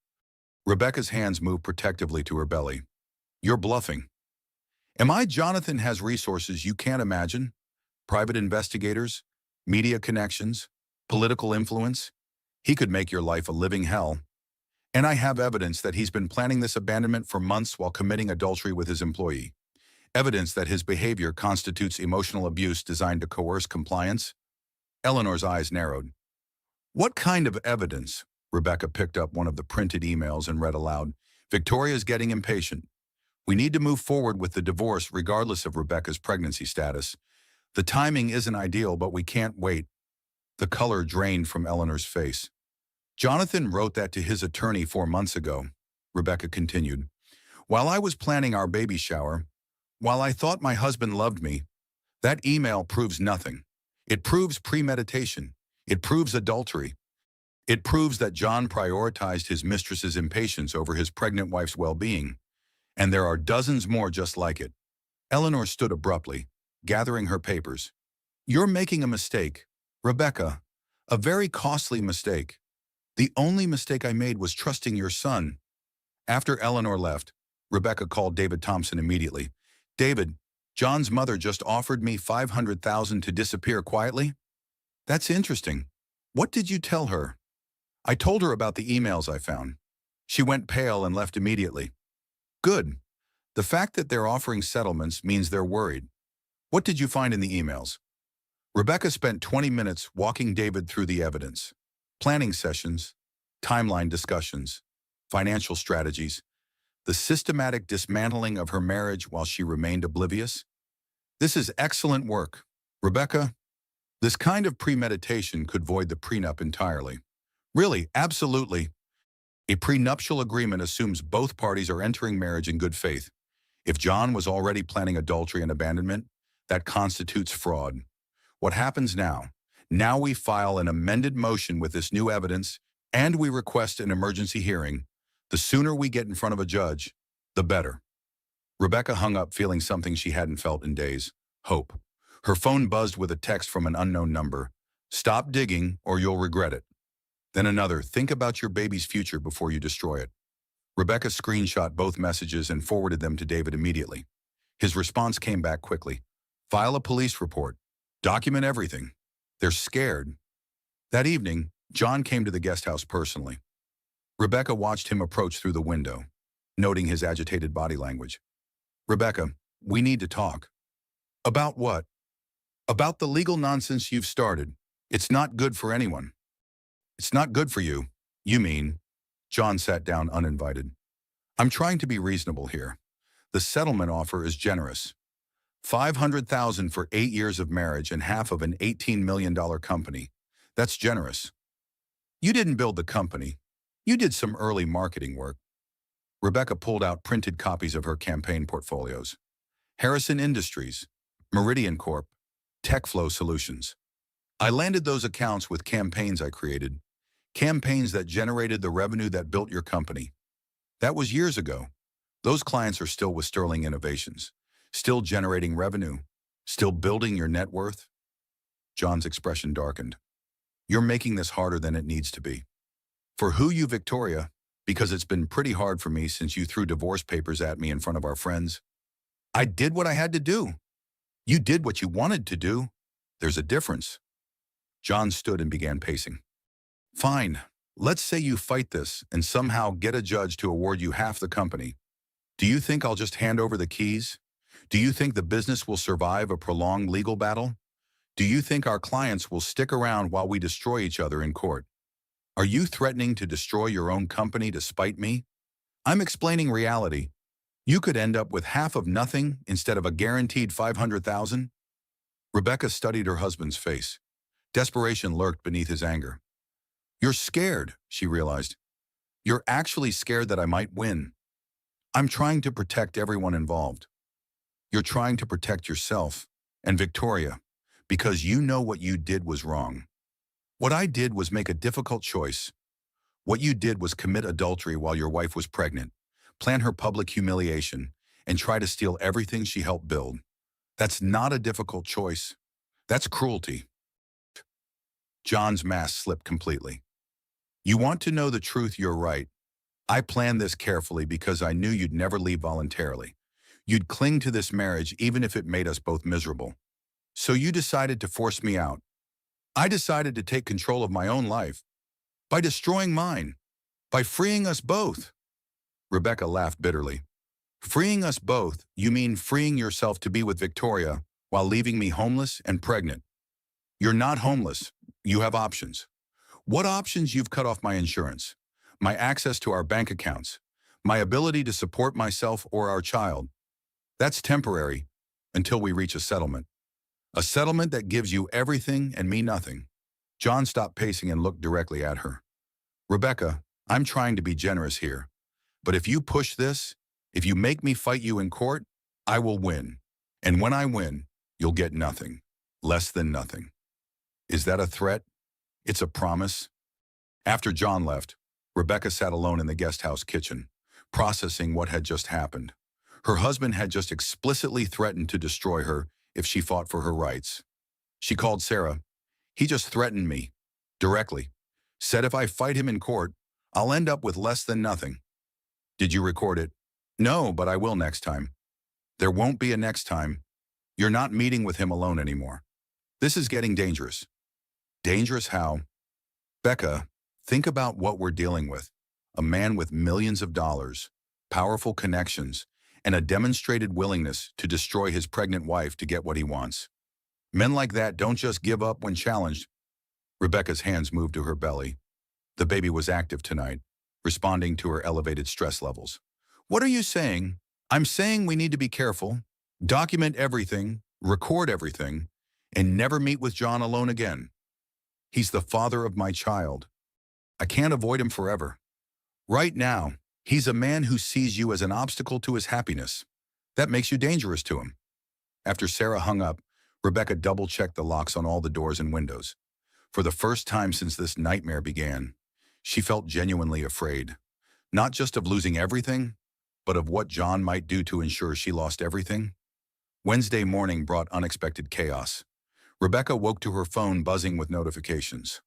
Rebecca's hands moved protectively to her belly. You're bluffing. Am I? Jonathan has resources you can't imagine. Private investigators, media connections, political influence. He could make your life a living hell. And I have evidence that he's been planning this abandonment for months while committing adultery with his employee. Evidence that his behavior constitutes emotional abuse designed to coerce compliance. Eleanor's eyes narrowed. What kind of evidence? Rebecca picked up one of the printed emails and read aloud. Victoria's getting impatient. We need to move forward with the divorce regardless of Rebecca's pregnancy status. The timing isn't ideal, but we can't wait. The color drained from Eleanor's face. Jonathan wrote that to his attorney 4 months ago, Rebecca continued. While I was planning our baby shower, while I thought my husband loved me, that email proves nothing. It proves premeditation. It proves adultery. It proves that John prioritized his mistress's impatience over his pregnant wife's well-being. And there are dozens more just like it. Eleanor stood abruptly, gathering her papers. You're making a mistake, Rebecca, a very costly mistake. The only mistake I made was trusting your son. After Eleanor left, Rebecca called David Thompson immediately. David, John's mother just offered me $500,000 to disappear quietly. That's interesting. What did you tell her? I told her about the emails I found. She went pale and left immediately. Good. The fact that they're offering settlements means they're worried. What did you find in the emails? Rebecca spent 20 minutes walking David through the evidence. Planning sessions, timeline discussions, financial strategies, the systematic dismantling of her marriage while she remained oblivious. This is excellent work, Rebecca. This kind of premeditation could void the prenup entirely. Really, absolutely. A prenuptial agreement assumes both parties are entering marriage in good faith. If John was already planning adultery and abandonment, that constitutes fraud. What happens now? Now we file an amended motion with this new evidence, and we request an emergency hearing. The sooner we get in front of a judge, the better. Rebecca hung up feeling something she hadn't felt in days: hope. Her phone buzzed with a text from an unknown number. Stop digging or you'll regret it. Then another, think about your baby's future before you destroy it. Rebecca screenshot both messages and forwarded them to David immediately. His response came back quickly. File a police report. Document everything. They're scared. That evening, John came to the guest house personally. Rebecca watched him approach through the window, noting his agitated body language. Rebecca, we need to talk. About what? About the legal nonsense you've started. It's not good for anyone. It's not good for you. You mean? John sat down uninvited. I'm trying to be reasonable here. The settlement offer is generous. $500,000 for 8 years of marriage and half of an $18 million company. That's generous. You didn't build the company. You did some early marketing work. Rebecca pulled out printed copies of her campaign portfolios. Harrison Industries, Meridian Corp, TechFlow Solutions. I landed those accounts with campaigns I created, campaigns that generated the revenue that built your company. That was years ago. Those clients are still with Sterling Innovations, still generating revenue, still building your net worth. John's expression darkened. You're making this harder than it needs to be. For who you, Victoria? Because it's been pretty hard for me since you threw divorce papers at me in front of our friends. I did what I had to do. You did what you wanted to do. There's a difference. John stood and began pacing. Fine. Let's say you fight this and somehow get a judge to award you half the company. Do you think I'll just hand over the keys? Do you think the business will survive a prolonged legal battle? Do you think our clients will stick around while we destroy each other in court? Are you threatening to destroy your own company to spite me? I'm explaining reality. You could end up with half of nothing instead of a guaranteed 500,000. Rebecca studied her husband's face. Desperation lurked beneath his anger. You're scared, she realized. You're actually scared that I might win. I'm trying to protect everyone involved. You're trying to protect yourself and Victoria because you know what you did was wrong. What I did was make a difficult choice. What you did was commit adultery while your wife was pregnant, plan her public humiliation, and try to steal everything she helped build. That's not a difficult choice. That's cruelty. John's mask slipped completely. You want to know the truth, you're right. I planned this carefully because I knew you'd never leave voluntarily. You'd cling to this marriage even if it made us both miserable. So you decided to force me out. I decided to take control of my own life by destroying mine, by freeing us both. Rebecca laughed bitterly. Freeing us both, you mean freeing yourself to be with Victoria while leaving me homeless and pregnant. You're not homeless. You have options. What options? You've cut off my insurance, my access to our bank accounts, my ability to support myself or our child. That's temporary until we reach a settlement. A settlement that gives you everything and me nothing. John stopped pacing and looked directly at her. Rebecca, I'm trying to be generous here. But if you push this, if you make me fight you in court, I will win. And when I win, you'll get nothing. Less than nothing. Is that a threat? It's a promise. After John left, Rebecca sat alone in the guest house kitchen, processing what had just happened. Her husband had just explicitly threatened to destroy her if she fought for her rights. She called Sarah. He just threatened me, directly. Said if I fight him in court, I'll end up with less than nothing. Did you record it? No, but I will next time. There won't be a next time. You're not meeting with him alone anymore. This is getting dangerous. Dangerous how? Becca, think about what we're dealing with. A man with millions of dollars, powerful connections, and a demonstrated willingness to destroy his pregnant wife to get what he wants. Men like that don't just give up when challenged. Rebecca's hands moved to her belly. The baby was active tonight, responding to her elevated stress levels. What are you saying? I'm saying we need to be careful, document everything, record everything, and never meet with John alone again. He's the father of my child. I can't avoid him forever. Right now, he's a man who sees you as an obstacle to his happiness. That makes you dangerous to him. After Sarah hung up, Rebecca double-checked the locks on all the doors and windows. For the first time since this nightmare began, she felt genuinely afraid, not just of losing everything, but of what John might do to ensure she lost everything. Wednesday morning brought unexpected chaos. Rebecca woke to her phone buzzing with notifications.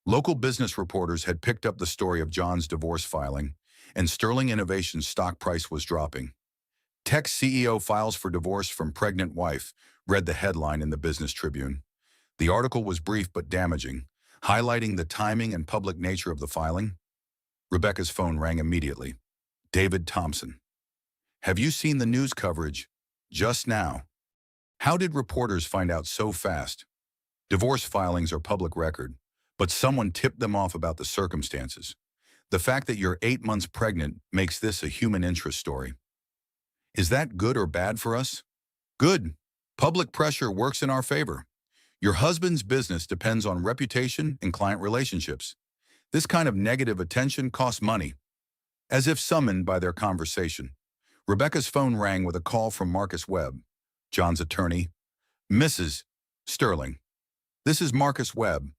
Local business reporters had picked up the story of John's divorce filing, and Sterling Innovations' stock price was dropping. Tech CEO files for divorce from pregnant wife, read the headline in the Business Tribune. The article was brief but damaging, highlighting the timing and public nature of the filing. Rebecca's phone rang immediately. David Thompson. Have you seen the news coverage? Just now. How did reporters find out so fast? Divorce filings are public record, but someone tipped them off about the circumstances. The fact that you're 8 months pregnant makes this a human interest story. Is that good or bad for us? Good. Public pressure works in our favor. Your husband's business depends on reputation and client relationships. This kind of negative attention costs money. As if summoned by their conversation, Rebecca's phone rang with a call from Marcus Webb, John's attorney. Mrs. Sterling, this is Marcus Webb.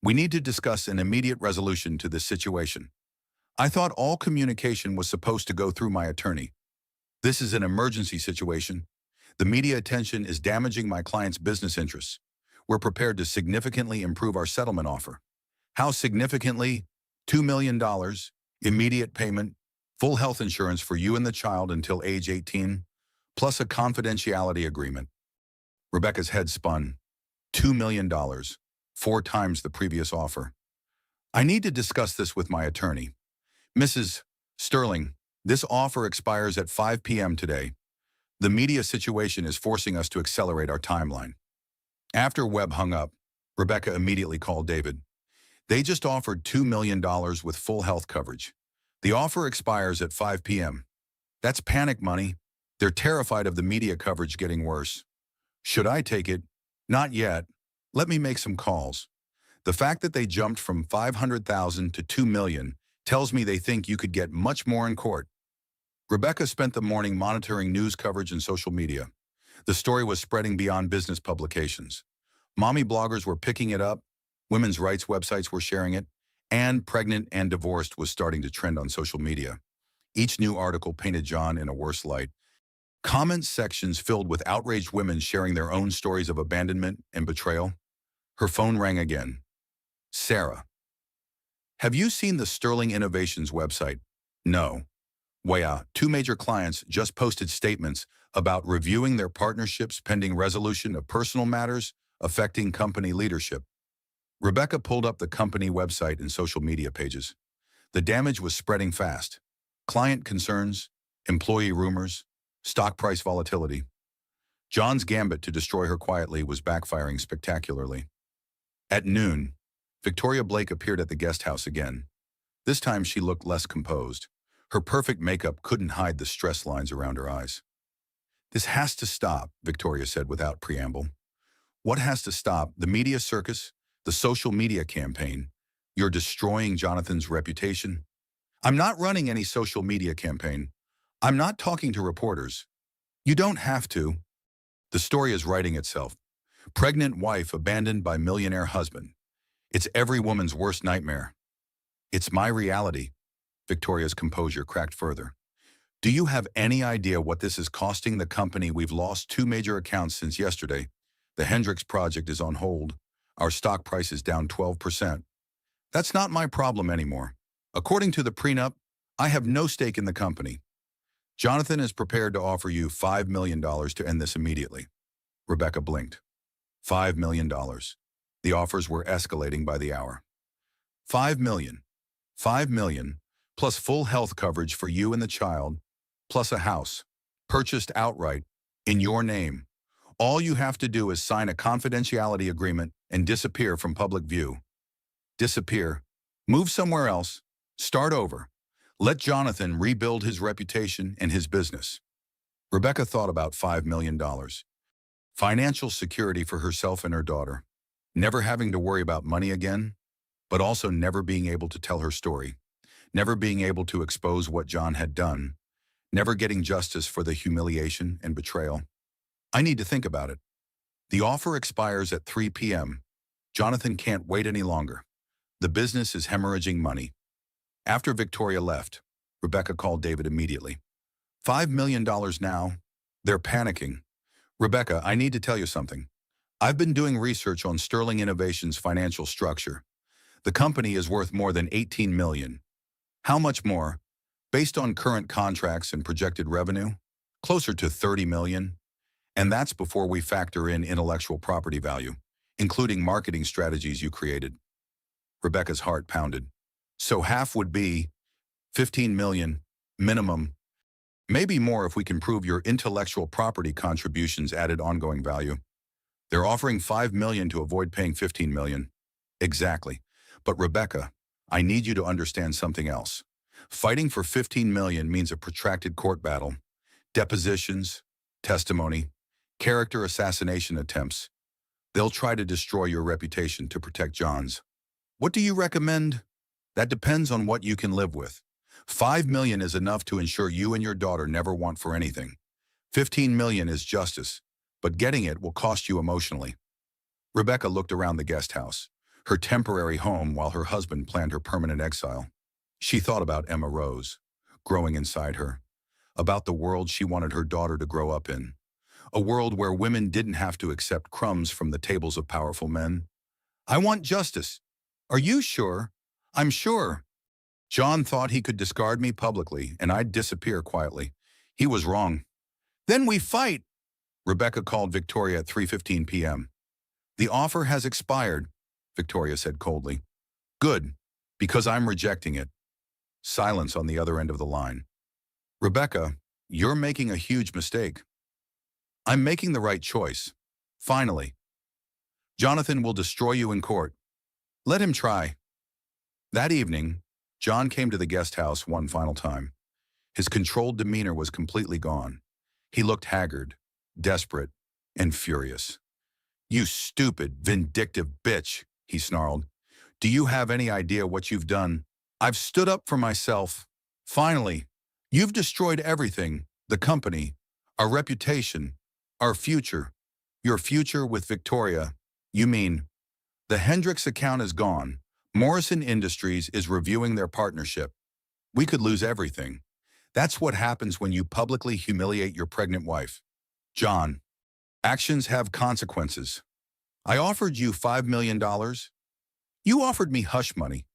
We need to discuss an immediate resolution to this situation. I thought all communication was supposed to go through my attorney. This is an emergency situation. The media attention is damaging my client's business interests. We're prepared to significantly improve our settlement offer. How significantly? $2 million, immediate payment, full health insurance for you and the child until age 18, plus a confidentiality agreement. Rebecca's head spun. $2 million, 4 times the previous offer. I need to discuss this with my attorney. Mrs. Sterling, this offer expires at 5 p.m. today. The media situation is forcing us to accelerate our timeline. After Webb hung up, Rebecca immediately called David. They just offered $2 million with full health coverage. The offer expires at 5 p.m. That's panic money. They're terrified of the media coverage getting worse. Should I take it? Not yet. Let me make some calls. The fact that they jumped from $500,000 to $2 million tells me they think you could get much more in court. Rebecca spent the morning monitoring news coverage and social media. The story was spreading beyond business publications. Mommy bloggers were picking it up, women's rights websites were sharing it, and pregnant and divorced was starting to trend on social media. Each new article painted John in a worse light. Comment sections filled with outraged women sharing their own stories of abandonment and betrayal. Her phone rang again. Sarah. Have you seen the Sterling Innovations website? No. Well, 2 major clients just posted statements about reviewing their partnerships pending resolution of personal matters affecting company leadership. Rebecca pulled up the company website and social media pages. The damage was spreading fast. Client concerns, employee rumors, stock price volatility. John's gambit to destroy her quietly was backfiring spectacularly. At noon, Victoria Blake appeared at the guest house again. This time she looked less composed. Her perfect makeup couldn't hide the stress lines around her eyes. This has to stop, Victoria said without preamble. What has to stop? The media circus? The social media campaign? You're destroying Jonathan's reputation? I'm not running any social media campaign. I'm not talking to reporters. You don't have to. The story is writing itself. Pregnant wife abandoned by millionaire husband. It's every woman's worst nightmare. It's my reality. Victoria's composure cracked further. Do you have any idea what this is costing the company? We've lost 2 major accounts since yesterday. The Hendricks project is on hold. Our stock price is down 12%. That's not my problem anymore. According to the prenup, I have no stake in the company. Jonathan is prepared to offer you $5 million to end this immediately. Rebecca blinked. $5 million. The offers were escalating by the hour. $5 million. $5 million, plus full health coverage for you and the child, plus a house, purchased outright, in your name. All you have to do is sign a confidentiality agreement and disappear from public view. Disappear. Move somewhere else. Start over. Let Jonathan rebuild his reputation and his business. Rebecca thought about $5 million. Financial security for herself and her daughter. Never having to worry about money again, but also never being able to tell her story. Never being able to expose what John had done. Never getting justice for the humiliation and betrayal. I need to think about it. The offer expires at 3 p.m. Jonathan can't wait any longer. The business is hemorrhaging money. After Victoria left, Rebecca called David immediately. $5 million now. They're panicking. Rebecca, I need to tell you something. I've been doing research on Sterling Innovations' financial structure. The company is worth more than $18 million. How much more? Based on current contracts and projected revenue, closer to $30 million. And that's before we factor in intellectual property value, including marketing strategies you created. Rebecca's heart pounded. So half would be $15 million, minimum. Maybe more if we can prove your intellectual property contributions added ongoing value. They're offering $5 million to avoid paying $15 million. Exactly. But Rebecca, I need you to understand something else. Fighting for 15 million means a protracted court battle, depositions, testimony, character assassination attempts. They'll try to destroy your reputation to protect John's. What do you recommend? That depends on what you can live with. 5 million is enough to ensure you and your daughter never want for anything. 15 million is justice, but getting it will cost you emotionally. Rebecca looked around the guest house, her temporary home, while her husband planned her permanent exile. She thought about Emma Rose, growing inside her, about the world she wanted her daughter to grow up in, a world where women didn't have to accept crumbs from the tables of powerful men. I want justice. Are you sure? I'm sure. John thought he could discard me publicly and I'd disappear quietly. He was wrong. Then we fight. Rebecca called Victoria at 3:15 p.m. The offer has expired, Victoria said coldly. Good, because I'm rejecting it. Silence on the other end of the line. Rebecca, you're making a huge mistake. I'm making the right choice. Finally. Jonathan will destroy you in court. Let him try. That evening, John came to the guest house one final time. His controlled demeanor was completely gone. He looked haggard, desperate, and furious. You stupid, vindictive bitch, he snarled. Do you have any idea what you've done? I've stood up for myself. Finally, you've destroyed everything, the company, our reputation, our future. Your future with Victoria. You mean, the Hendricks account is gone. Morrison Industries is reviewing their partnership. We could lose everything. That's what happens when you publicly humiliate your pregnant wife. John, actions have consequences. I offered you $5 million. You offered me hush money.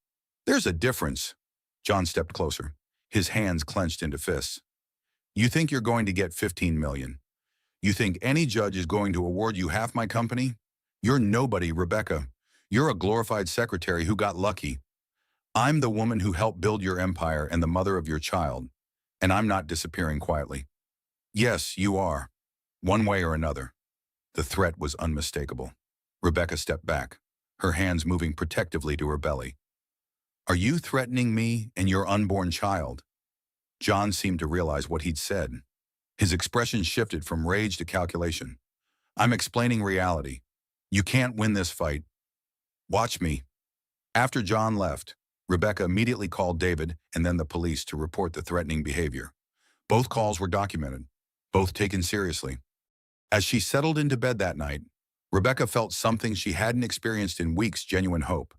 There's a difference. John stepped closer, his hands clenched into fists. You think you're going to get 15 million. You think any judge is going to award you half my company? You're nobody, Rebecca. You're a glorified secretary who got lucky. I'm the woman who helped build your empire and the mother of your child, and I'm not disappearing quietly. Yes, you are. One way or another. The threat was unmistakable. Rebecca stepped back, her hands moving protectively to her belly. Are you threatening me and your unborn child? John seemed to realize what he'd said. His expression shifted from rage to calculation. I'm explaining reality. You can't win this fight. Watch me. After John left, Rebecca immediately called David and then the police to report the threatening behavior. Both calls were documented, both taken seriously. As she settled into bed that night, Rebecca felt something she hadn't experienced in weeks: genuine hope.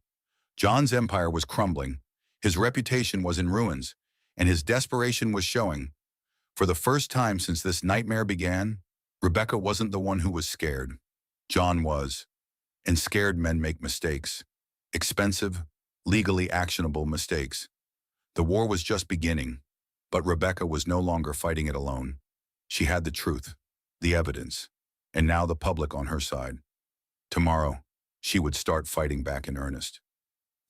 John's empire was crumbling, his reputation was in ruins, and his desperation was showing. For the first time since this nightmare began, Rebecca wasn't the one who was scared. John was. And scared men make mistakes. Expensive, legally actionable mistakes. The war was just beginning, but Rebecca was no longer fighting it alone. She had the truth, the evidence, and now the public on her side. Tomorrow, she would start fighting back in earnest.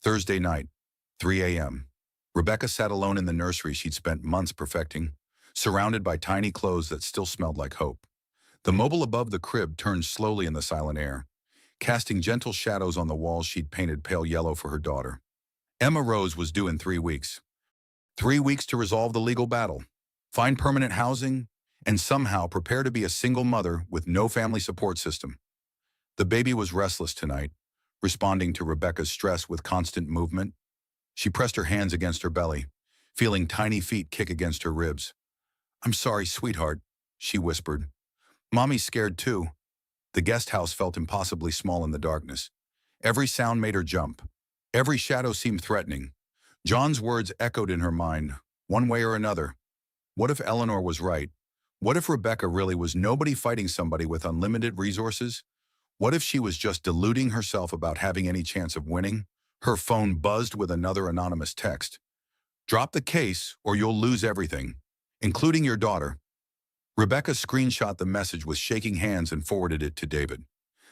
Thursday night, 3 a.m. Rebecca sat alone in the nursery she'd spent months perfecting, surrounded by tiny clothes that still smelled like hope. The mobile above the crib turned slowly in the silent air, casting gentle shadows on the walls she'd painted pale yellow for her daughter. Emma Rose was due in 3 weeks. 3 weeks to resolve the legal battle, find permanent housing, and somehow prepare to be a single mother with no family support system. The baby was restless tonight, responding to Rebecca's stress with constant movement. She pressed her hands against her belly, feeling tiny feet kick against her ribs. I'm sorry, sweetheart, she whispered. Mommy's scared too. The guest house felt impossibly small in the darkness. Every sound made her jump. Every shadow seemed threatening. John's words echoed in her mind, one way or another. What if Eleanor was right? What if Rebecca really was nobody fighting somebody with unlimited resources? What if she was just deluding herself about having any chance of winning? Her phone buzzed with another anonymous text. Drop the case or you'll lose everything, including your daughter. Rebecca screenshot the message with shaking hands and forwarded it to David.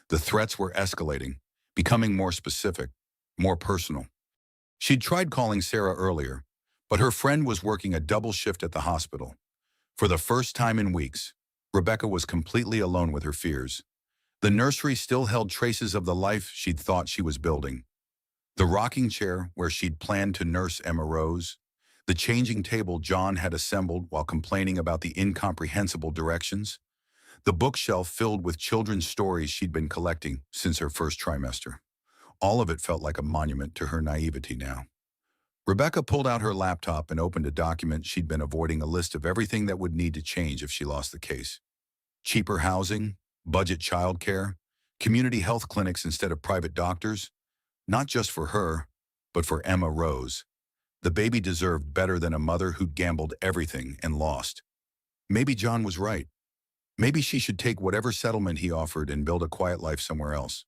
The threats were escalating, becoming more specific, more personal. She'd tried calling Sarah earlier, but her friend was working a double shift at the hospital. For the first time in weeks, Rebecca was completely alone with her fears. The nursery still held traces of the life she'd thought she was building. The rocking chair where she'd planned to nurse Emma Rose, the changing table John had assembled while complaining about the incomprehensible directions, the bookshelf filled with children's stories she'd been collecting since her first trimester. All of it felt like a monument to her naivety now. Rebecca pulled out her laptop and opened a document she'd been avoiding, a list of everything that would need to change if she lost the case. Cheaper housing, budget childcare, community health clinics instead of private doctors, not just for her, but for Emma Rose. The baby deserved better than a mother who'd gambled everything and lost. Maybe John was right. Maybe she should take whatever settlement he offered and build a quiet life somewhere else.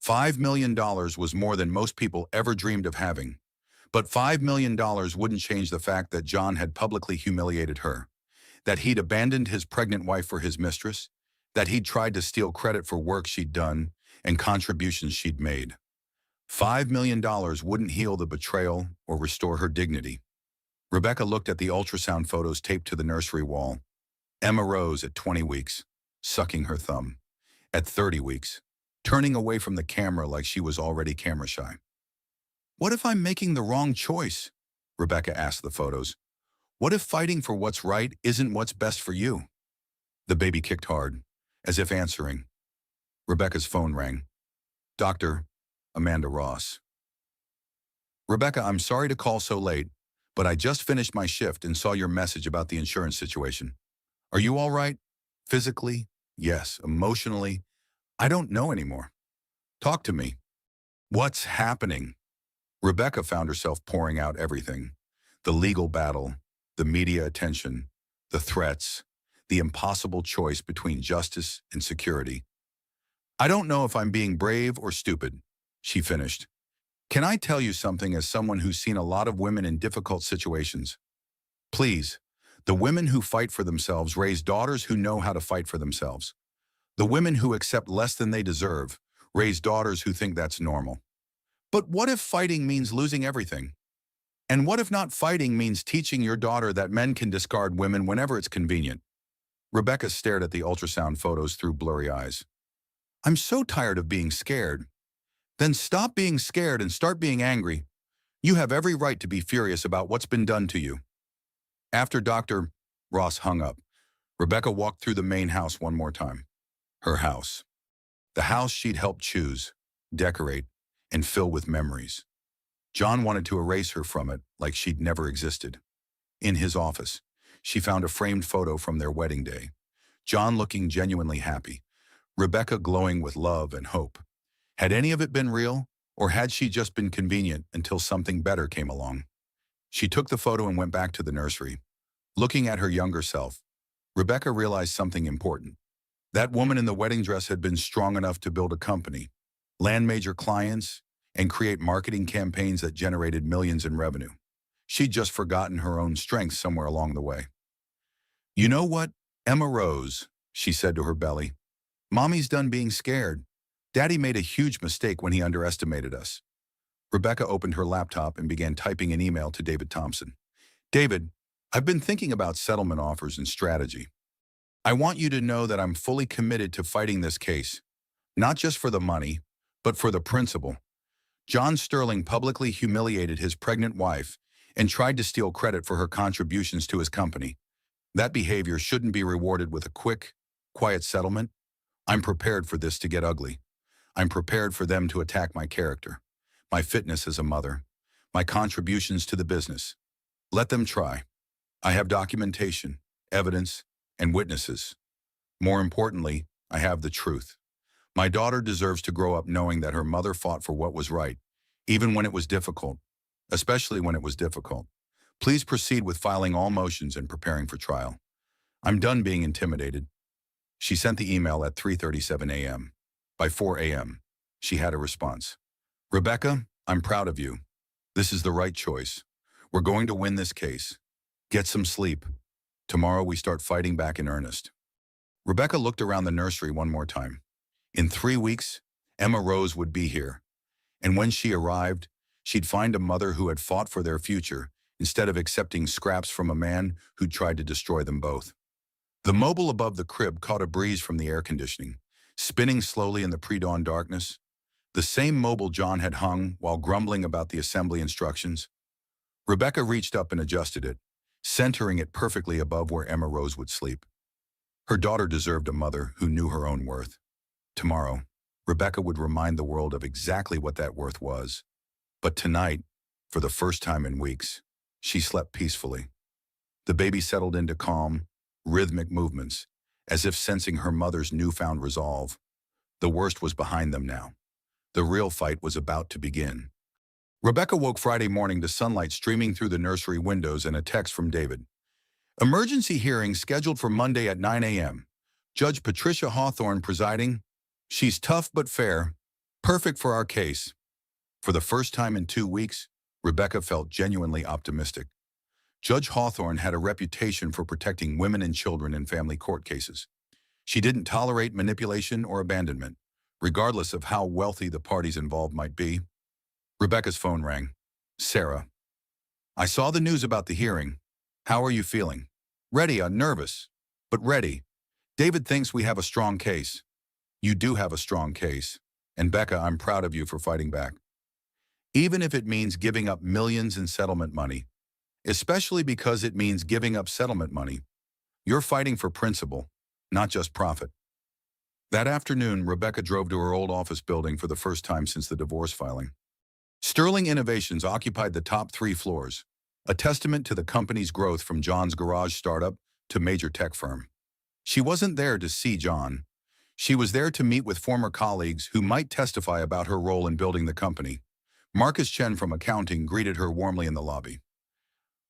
$5 million was more than most people ever dreamed of having. But $5 million wouldn't change the fact that John had publicly humiliated her, that he'd abandoned his pregnant wife for his mistress, that he'd tried to steal credit for work she'd done and contributions she'd made. $5 million wouldn't heal the betrayal or restore her dignity. Rebecca looked at the ultrasound photos taped to the nursery wall. Emma Rose at 20 weeks, sucking her thumb. At 30 weeks, turning away from the camera like she was already camera shy. What if I'm making the wrong choice? Rebecca asked the photos. What if fighting for what's right isn't what's best for you? The baby kicked hard, as if answering. Rebecca's phone rang. Dr. Amanda Ross. Rebecca, I'm sorry to call so late, but I just finished my shift and saw your message about the insurance situation. Are you all right? Physically? Yes. Emotionally? I don't know anymore. Talk to me. What's happening? Rebecca found herself pouring out everything. The legal battle, the media attention, the threats, the impossible choice between justice and security. I don't know if I'm being brave or stupid, she finished. Can I tell you something as someone who's seen a lot of women in difficult situations? Please, the women who fight for themselves raise daughters who know how to fight for themselves. The women who accept less than they deserve raise daughters who think that's normal. But what if fighting means losing everything? And what if not fighting means teaching your daughter that men can discard women whenever it's convenient? Rebecca stared at the ultrasound photos through blurry eyes. I'm so tired of being scared. Then stop being scared and start being angry. You have every right to be furious about what's been done to you. After Dr. Ross hung up, Rebecca walked through the main house one more time. Her house. The house she'd helped choose, decorate, and fill with memories. John wanted to erase her from it like she'd never existed. In his office, she found a framed photo from their wedding day. John looking genuinely happy, Rebecca glowing with love and hope. Had any of it been real, or had she just been convenient until something better came along? She took the photo and went back to the nursery. Looking at her younger self, Rebecca realized something important. That woman in the wedding dress had been strong enough to build a company, land major clients, and create marketing campaigns that generated millions in revenue. She'd just forgotten her own strength somewhere along the way. You know what, Emma Rose, she said to her belly. Mommy's done being scared. Daddy made a huge mistake when he underestimated us. Rebecca opened her laptop and began typing an email to David Thompson. David, I've been thinking about settlement offers and strategy. I want you to know that I'm fully committed to fighting this case, not just for the money, but for the principle. John Sterling publicly humiliated his pregnant wife and tried to steal credit for her contributions to his company. That behavior shouldn't be rewarded with a quick, quiet settlement. I'm prepared for this to get ugly. I'm prepared for them to attack my character, my fitness as a mother, my contributions to the business. Let them try. I have documentation, evidence, and witnesses. More importantly, I have the truth. My daughter deserves to grow up knowing that her mother fought for what was right, even when it was difficult, especially when it was difficult. Please proceed with filing all motions and preparing for trial. I'm done being intimidated. She sent the email at 3:37 a.m. By 4 a.m., she had a response. Rebecca, I'm proud of you. This is the right choice. We're going to win this case. Get some sleep. Tomorrow we start fighting back in earnest. Rebecca looked around the nursery one more time. In 3 weeks, Emma Rose would be here. And when she arrived, she'd find a mother who had fought for their future instead of accepting scraps from a man who'd tried to destroy them both. The mobile above the crib caught a breeze from the air conditioning, spinning slowly in the pre-dawn darkness. the same mobile John had hung while grumbling about the assembly instructions. Rebecca reached up and adjusted it, centering it perfectly above where Emma Rose would sleep. Her daughter deserved a mother who knew her own worth. Tomorrow, Rebecca would remind the world of exactly what that worth was. But tonight, for the first time in weeks, she slept peacefully. The baby settled into calm, rhythmic movements, as if sensing her mother's newfound resolve. The worst was behind them now. The real fight was about to begin. Rebecca woke Friday morning to sunlight streaming through the nursery windows and a text from David. Emergency hearing scheduled for Monday at 9 a.m. Judge Patricia Hawthorne presiding. She's tough but fair. Perfect for our case. For the first time in 2 weeks, Rebecca felt genuinely optimistic. Judge Hawthorne had a reputation for protecting women and children in family court cases. She didn't tolerate manipulation or abandonment, regardless of how wealthy the parties involved might be. Rebecca's phone rang. Sarah. I saw the news about the hearing. How are you feeling? Ready, nervous, but ready. David thinks we have a strong case. You do have a strong case. And Becca, I'm proud of you for fighting back. Even if it means giving up millions in settlement money, especially because it means giving up settlement money, you're fighting for principle, not just profit. That afternoon, Rebecca drove to her old office building for the first time since the divorce filing. Sterling Innovations occupied the top 3 floors, a testament to the company's growth from John's garage startup to major tech firm. She wasn't there to see John. She was there to meet with former colleagues who might testify about her role in building the company. Marcus Chen from accounting greeted her warmly in the lobby.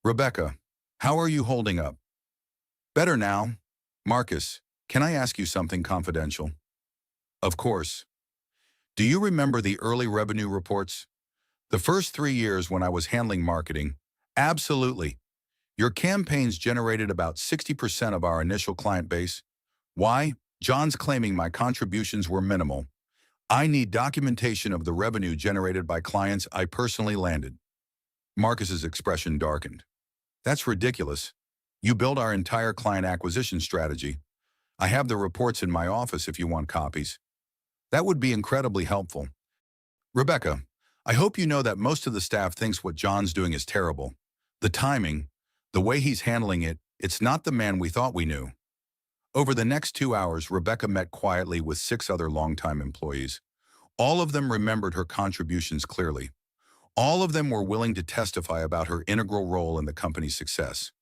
Rebecca, how are you holding up? Better now. Marcus, can I ask you something confidential? Of course. Do you remember the early revenue reports? The first 3 years when I was handling marketing? Absolutely. Your campaigns generated about 60% of our initial client base. Why? John's claiming my contributions were minimal. I need documentation of the revenue generated by clients I personally landed. Marcus's expression darkened. That's ridiculous. You built our entire client acquisition strategy. I have the reports in my office if you want copies. That would be incredibly helpful. Rebecca, I hope you know that most of the staff thinks what John's doing is terrible. The timing, the way he's handling it, it's not the man we thought we knew. Over the next 2 hours, Rebecca met quietly with 6 other longtime employees. All of them remembered her contributions clearly. All of them were willing to testify about her integral role in the company's success.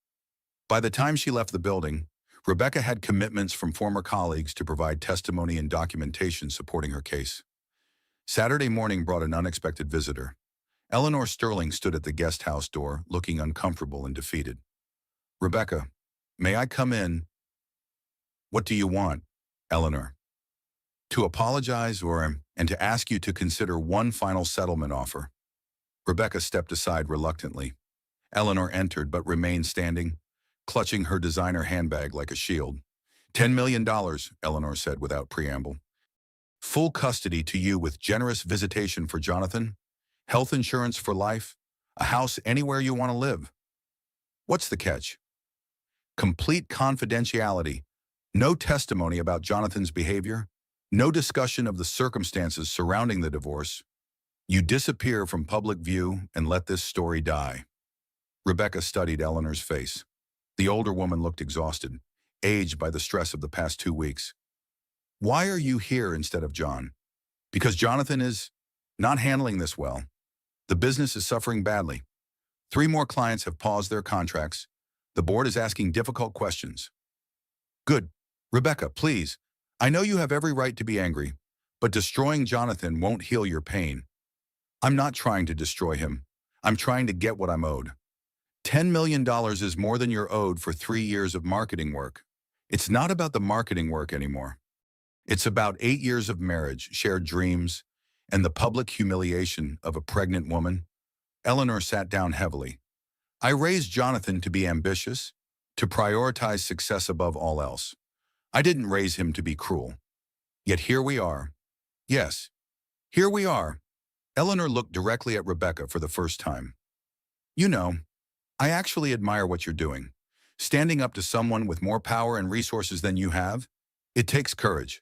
By the time she left the building, Rebecca had commitments from former colleagues to provide testimony and documentation supporting her case. Saturday morning brought an unexpected visitor. Eleanor Sterling stood at the guest house door, looking uncomfortable and defeated. Rebecca, may I come in? What do you want, Eleanor? To apologize and to ask you to consider one final settlement offer. Rebecca stepped aside reluctantly. Eleanor entered but remained standing, clutching her designer handbag like a shield. $10 million, Eleanor said without preamble. Full custody to you with generous visitation for Jonathan, health insurance for life, a house anywhere you want to live. What's the catch? Complete confidentiality. No testimony about Jonathan's behavior. No discussion of the circumstances surrounding the divorce. You disappear from public view and let this story die. Rebecca studied Eleanor's face. The older woman looked exhausted, aged by the stress of the past 2 weeks. Why are you here instead of John? Because Jonathan is not handling this well. The business is suffering badly. 3 more clients have paused their contracts. The board is asking difficult questions. Good. Rebecca, please. I know you have every right to be angry, but destroying Jonathan won't heal your pain. I'm not trying to destroy him. I'm trying to get what I'm owed. $10 million is more than you're owed for 3 years of marketing work. It's not about the marketing work anymore. It's about 8 years of marriage, shared dreams, and the public humiliation of a pregnant woman. Eleanor sat down heavily. I raised Jonathan to be ambitious, to prioritize success above all else. I didn't raise him to be cruel. Yet here we are. Yes, here we are. Eleanor looked directly at Rebecca for the first time. You know, I actually admire what you're doing. Standing up to someone with more power and resources than you have, it takes courage.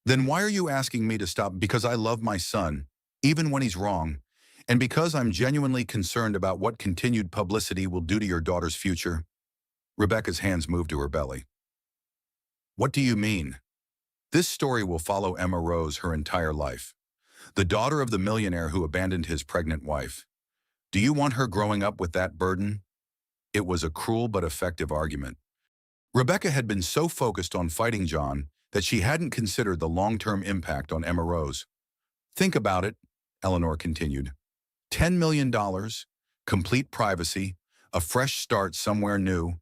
Then why are you asking me to stop? Because I love my son, even when he's wrong, and because I'm genuinely concerned about what continued publicity will do to your daughter's future." Rebecca's hands moved to her belly. "What do you mean?" "This story will follow Emma Rose her entire life. The daughter of the millionaire who abandoned his pregnant wife. Do you want her growing up with that burden?" It was a cruel but effective argument. Rebecca had been so focused on fighting John that she hadn't considered the long-term impact on Emma Rose. "Think about it," Eleanor continued. $10 million, complete privacy, a fresh start somewhere new.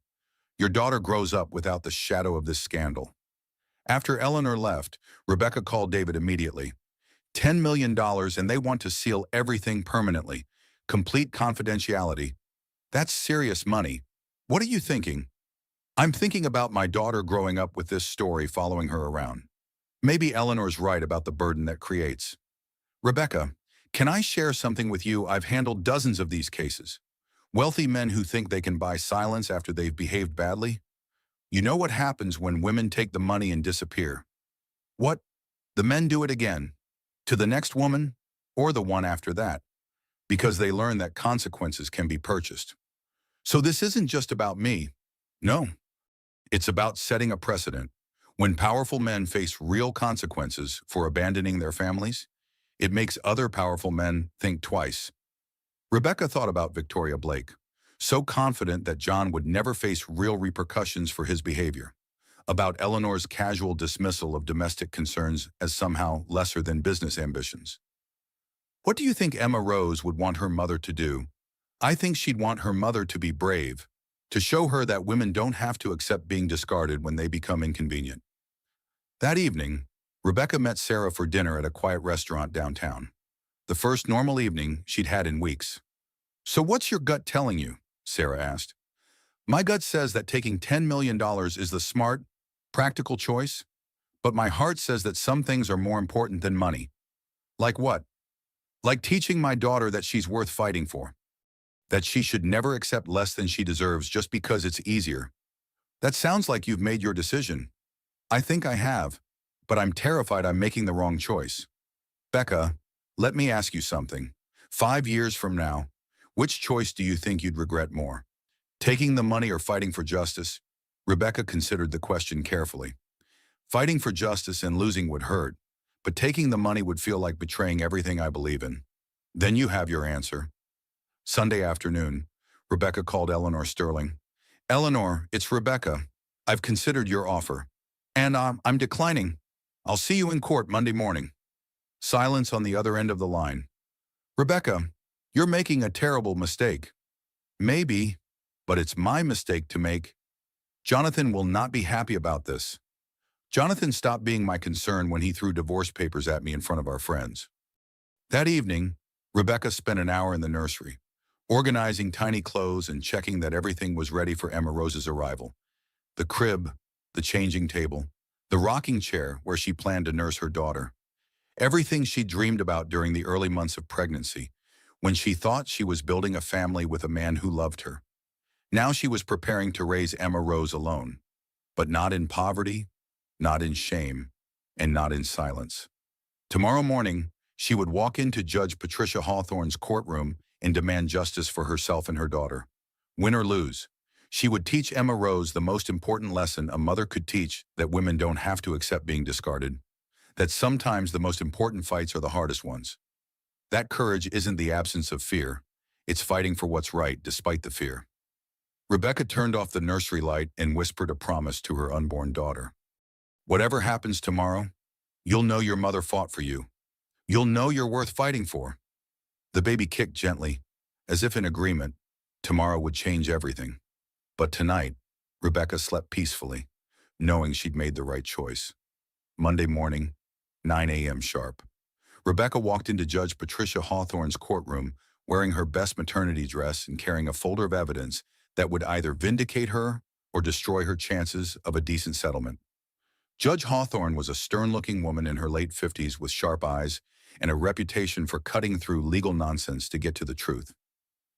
Your daughter grows up without the shadow of this scandal." After Eleanor left, Rebecca called David immediately. $10 million and they want to seal everything permanently. Complete confidentiality. That's serious money. What are you thinking? "I'm thinking about my daughter growing up with this story following her around. Maybe Eleanor's right about the burden that creates." "Rebecca, can I share something with you? I've handled dozens of these cases. Wealthy men who think they can buy silence after they've behaved badly. You know what happens when women take the money and disappear. What? The men do it again. To the next woman, or the one after that. Because they learn that consequences can be purchased. So this isn't just about me. No. It's about setting a precedent. When powerful men face real consequences for abandoning their families, it makes other powerful men think twice." Rebecca thought about Victoria Blake, so confident that John would never face real repercussions for his behavior. About Eleanor's casual dismissal of domestic concerns as somehow lesser than business ambitions. "What do you think Emma Rose would want her mother to do?" "I think she'd want her mother to be brave, to show her that women don't have to accept being discarded when they become inconvenient." That evening, Rebecca met Sarah for dinner at a quiet restaurant downtown. The first normal evening she'd had in weeks. "So what's your gut telling you?" Sarah asked. "My gut says that taking $10 million is the smart, practical choice, but my heart says that some things are more important than money." "Like what?" "Like teaching my daughter that she's worth fighting for. That she should never accept less than she deserves just because it's easier." "That sounds like you've made your decision." "I think I have, but I'm terrified I'm making the wrong choice." "Becca, let me ask you something. 5 years from now, which choice do you think you'd regret more? Taking the money or fighting for justice?" Rebecca considered the question carefully. "Fighting for justice and losing would hurt, but taking the money would feel like betraying everything I believe in." "Then you have your answer." Sunday afternoon, Rebecca called Eleanor Sterling. "Eleanor, it's Rebecca. I've considered your offer. And I'm declining. I'll see you in court Monday morning." Silence on the other end of the line. "Rebecca, you're making a terrible mistake." "Maybe, but it's my mistake to make. Jonathan will not be happy about this." Jonathan stopped being my concern when he threw divorce papers at me in front of our friends. That evening, Rebecca spent an hour in the nursery, organizing tiny clothes and checking that everything was ready for Emma Rose's arrival. The crib, the changing table, the rocking chair where she planned to nurse her daughter. Everything she dreamed about during the early months of pregnancy, when she thought she was building a family with a man who loved her. Now she was preparing to raise Emma Rose alone, but not in poverty, not in shame, and not in silence. Tomorrow morning, she would walk into Judge Patricia Hawthorne's courtroom and demand justice for herself and her daughter. Win or lose, she would teach Emma Rose the most important lesson a mother could teach, that women don't have to accept being discarded, that sometimes the most important fights are the hardest ones. That courage isn't the absence of fear, it's fighting for what's right despite the fear. Rebecca turned off the nursery light and whispered a promise to her unborn daughter. "Whatever happens tomorrow, you'll know your mother fought for you. You'll know you're worth fighting for." The baby kicked gently, as if in agreement. Tomorrow would change everything. But tonight, Rebecca slept peacefully, knowing she'd made the right choice. Monday morning, 9 a.m. sharp. Rebecca walked into Judge Patricia Hawthorne's courtroom wearing her best maternity dress and carrying a folder of evidence that would either vindicate her or destroy her chances of a decent settlement. Judge Hawthorne was a stern-looking woman in her late 50s with sharp eyes and a reputation for cutting through legal nonsense to get to the truth.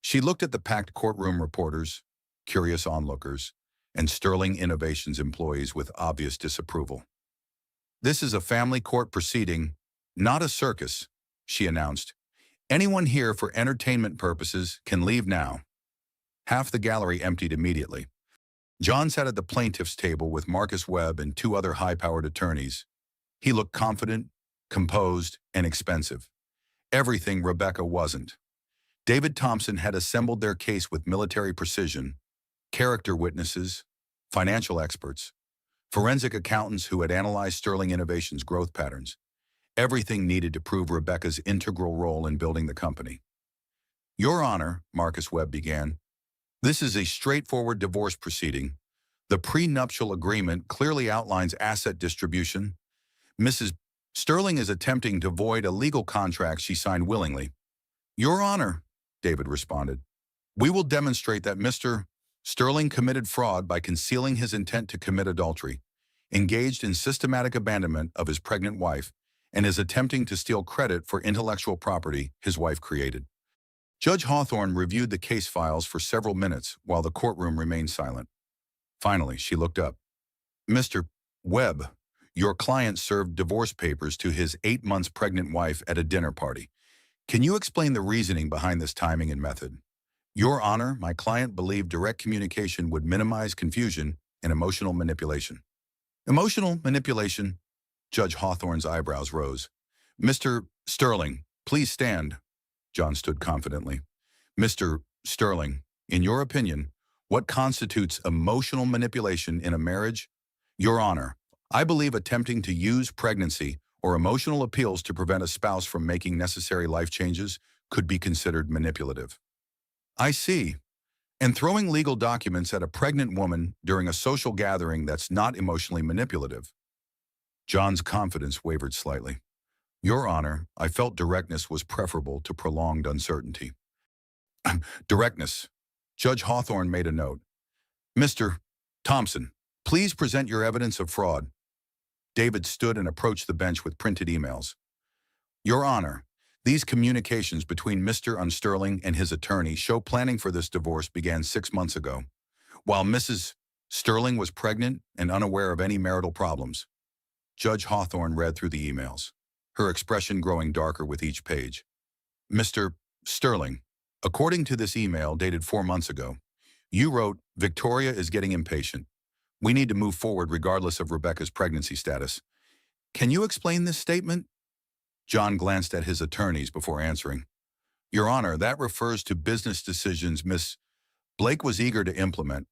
She looked at the packed courtroom reporters, curious onlookers, and Sterling Innovations employees with obvious disapproval. "This is a family court proceeding, not a circus," she announced. Anyone here for entertainment purposes can leave now. Half the gallery emptied immediately. John sat at the plaintiff's table with Marcus Webb and two other high-powered attorneys. He looked confident, composed, and expensive. Everything Rebecca wasn't. David Thompson had assembled their case with military precision, character witnesses, financial experts, forensic accountants who had analyzed Sterling Innovation's growth patterns. Everything needed to prove Rebecca's integral role in building the company. Your Honor, Marcus Webb began, this is a straightforward divorce proceeding. The prenuptial agreement clearly outlines asset distribution. Mrs. Sterling is attempting to void a legal contract she signed willingly. Your Honor, David responded, we will demonstrate that Mr. Sterling committed fraud by concealing his intent to commit adultery, engaged in systematic abandonment of his pregnant wife, and is attempting to steal credit for intellectual property his wife created. Judge Hawthorne reviewed the case files for several minutes while the courtroom remained silent. Finally, she looked up. Mr. Webb, your client served divorce papers to his 8 months pregnant wife at a dinner party. Can you explain the reasoning behind this timing and method? Your Honor, my client believed direct communication would minimize confusion and emotional manipulation. Emotional manipulation? Judge Hawthorne's eyebrows rose. Mr. Sterling, please stand. John stood confidently. Mr. Sterling, in your opinion, what constitutes emotional manipulation in a marriage? Your Honor, I believe attempting to use pregnancy or emotional appeals to prevent a spouse from making necessary life changes could be considered manipulative. I see. And throwing legal documents at a pregnant woman during a social gathering that's not emotionally manipulative. John's confidence wavered slightly. Your Honor, I felt directness was preferable to prolonged uncertainty. Directness. Judge Hawthorne made a note. Mr. Thompson, please present your evidence of fraud. David stood and approached the bench with printed emails. Your Honor, these communications between Mr. Sterling and his attorney show planning for this divorce began 6 months ago, while Mrs. Sterling was pregnant and unaware of any marital problems. Judge Hawthorne read through the emails, her expression growing darker with each page. Mr. Sterling, according to this email dated 4 months ago, you wrote, Victoria is getting impatient. We need to move forward regardless of Rebecca's pregnancy status. Can you explain this statement? John glanced at his attorneys before answering. Your Honor, that refers to business decisions Miss Blake was eager to implement.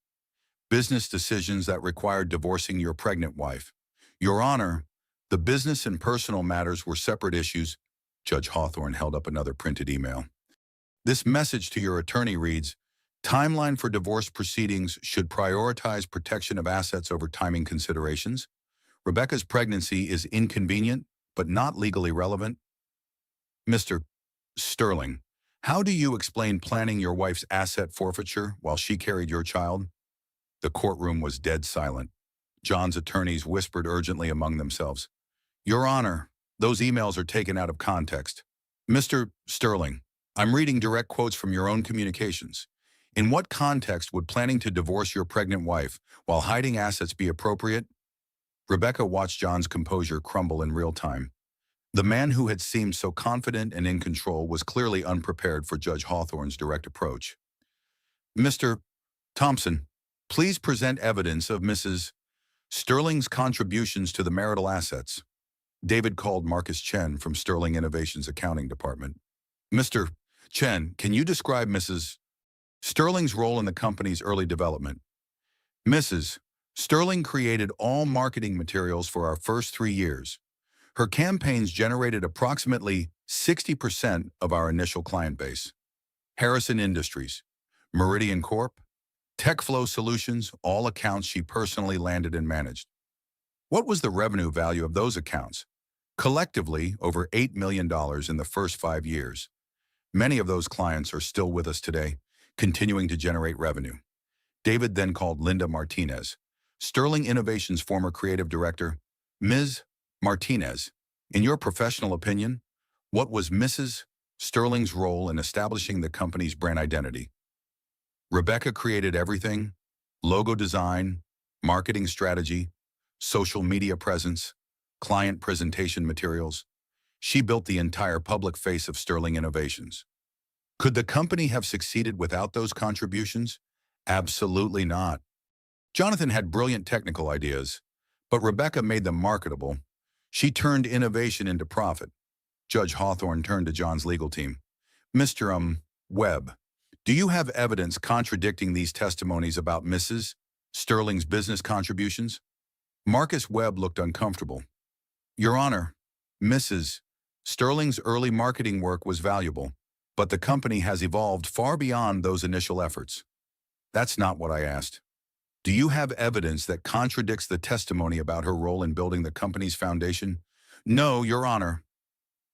Business decisions that required divorcing your pregnant wife. Your Honor, the business and personal matters were separate issues. Judge Hawthorne held up another printed email. This message to your attorney reads, timeline for divorce proceedings should prioritize protection of assets over timing considerations. Rebecca's pregnancy is inconvenient, but not legally relevant. Mr. Sterling, how do you explain planning your wife's asset forfeiture while she carried your child? The courtroom was dead silent. John's attorneys whispered urgently among themselves. Your Honor, those emails are taken out of context. Mr. Sterling, I'm reading direct quotes from your own communications. In what context would planning to divorce your pregnant wife while hiding assets be appropriate? Rebecca watched John's composure crumble in real time. The man who had seemed so confident and in control was clearly unprepared for Judge Hawthorne's direct approach. Mr. Thompson, please present evidence of Mrs. Sterling's contributions to the marital assets. David called Marcus Chen from Sterling Innovation's accounting department. Mr. Chen, can you describe Mrs. Sterling's role in the company's early development? Mrs. Sterling created all marketing materials for our first 3 years. Her campaigns generated approximately 60% of our initial client base. Harrison Industries, Meridian Corp., TechFlow Solutions, all accounts she personally landed and managed. What was the revenue value of those accounts? Collectively, over $8 million in the first 5 years. Many of those clients are still with us today, continuing to generate revenue. David then called Linda Martinez, Sterling Innovation's former creative director. Ms. Martinez, in your professional opinion, what was Mrs. Sterling's role in establishing the company's brand identity? Rebecca created everything: logo design, marketing strategy, social media presence, client presentation materials. She built the entire public face of Sterling Innovations. Could the company have succeeded without those contributions? Absolutely not. Jonathan had brilliant technical ideas, but Rebecca made them marketable. She turned innovation into profit. Judge Hawthorne turned to John's legal team. Mr. Webb, do you have evidence contradicting these testimonies about Mrs. Sterling's business contributions? Marcus Webb looked uncomfortable. Your Honor, Mrs. Sterling's early marketing work was valuable, but the company has evolved far beyond those initial efforts. That's not what I asked. Do you have evidence that contradicts the testimony about her role in building the company's foundation? No, Your Honor.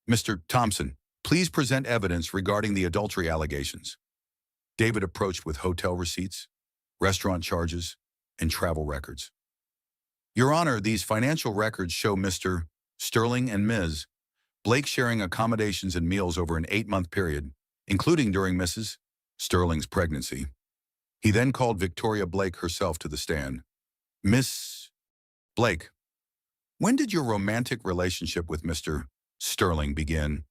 Mr. Thompson, please present evidence regarding the adultery allegations. David approached with hotel receipts, restaurant charges, and travel records. Your Honor, these financial records show Mr. Sterling and Ms. Blake sharing accommodations and meals over an 8-month period, including during Mrs. Sterling's pregnancy. He then called Victoria Blake herself to the stand. Miss Blake, when did your romantic relationship with Mr. Sterling begin?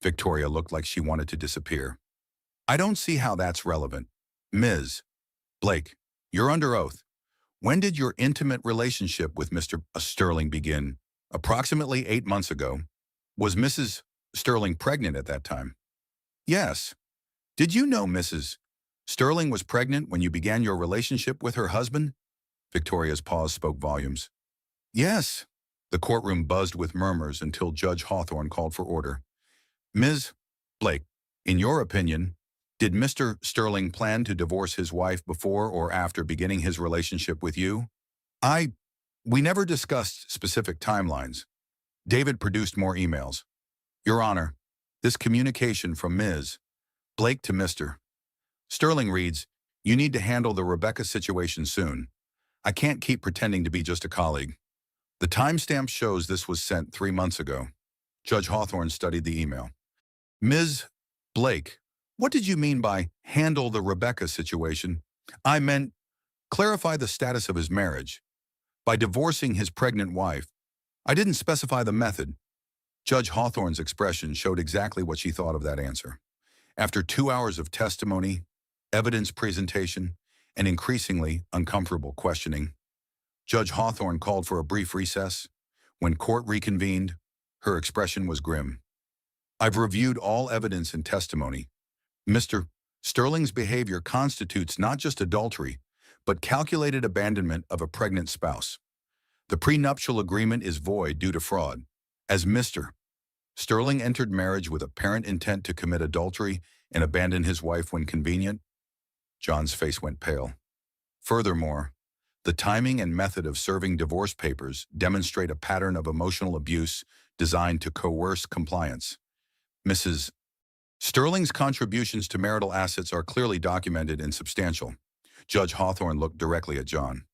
Victoria looked like she wanted to disappear. I don't see how that's relevant. Ms. Blake, you're under oath. When did your intimate relationship with Mr. Sterling begin? Approximately 8 months ago. Was Mrs. Sterling pregnant at that time? Yes. Did you know Mrs. Sterling was pregnant when you began your relationship with her husband? Victoria's pause spoke volumes. Yes. The courtroom buzzed with murmurs until Judge Hawthorne called for order. Ms. Blake, in your opinion, did Mr. Sterling plan to divorce his wife before or after beginning his relationship with you? We never discussed specific timelines. David produced more emails. Your Honor, this communication from Ms. Blake to Mr. Sterling reads, you need to handle the Rebecca situation soon. I can't keep pretending to be just a colleague. The timestamp shows this was sent 3 months ago. Judge Hawthorne studied the email. Ms. Blake, what did you mean by handle the Rebecca situation? I meant clarify the status of his marriage. By divorcing his pregnant wife, I didn't specify the method. Judge Hawthorne's expression showed exactly what she thought of that answer. After 2 hours of testimony, evidence presentation, and increasingly uncomfortable questioning, Judge Hawthorne called for a brief recess. When court reconvened, her expression was grim. I've reviewed all evidence and testimony. Mr. Sterling's behavior constitutes not just adultery, but calculated abandonment of a pregnant spouse. The prenuptial agreement is void due to fraud, as Mr. Sterling entered marriage with apparent intent to commit adultery and abandon his wife when convenient. John's face went pale. Furthermore, the timing and method of serving divorce papers demonstrate a pattern of emotional abuse designed to coerce compliance. Mrs. Sterling's contributions to marital assets are clearly documented and substantial. Judge Hawthorne looked directly at John.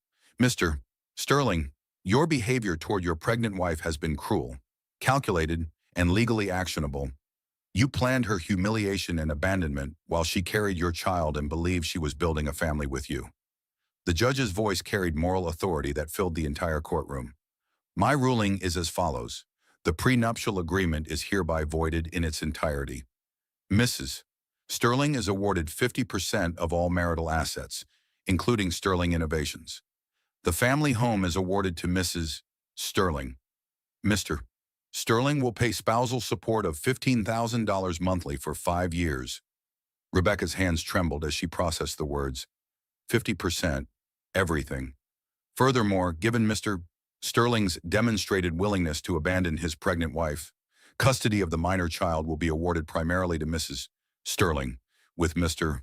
Mr. Sterling, your behavior toward your pregnant wife has been cruel, calculated, and legally actionable. You planned her humiliation and abandonment while she carried your child and believed she was building a family with you. The judge's voice carried moral authority that filled the entire courtroom. My ruling is as follows. The prenuptial agreement is hereby voided in its entirety. Mrs. Sterling is awarded 50% of all marital assets, including Sterling Innovations. The family home is awarded to Mrs. Sterling. Mr. Sterling will pay spousal support of $15,000 monthly for 5 years. Rebecca's hands trembled as she processed the words. 50%, everything. Furthermore, given Mr. Sterling's demonstrated willingness to abandon his pregnant wife, custody of the minor child will be awarded primarily to Mrs. Sterling, with Mr.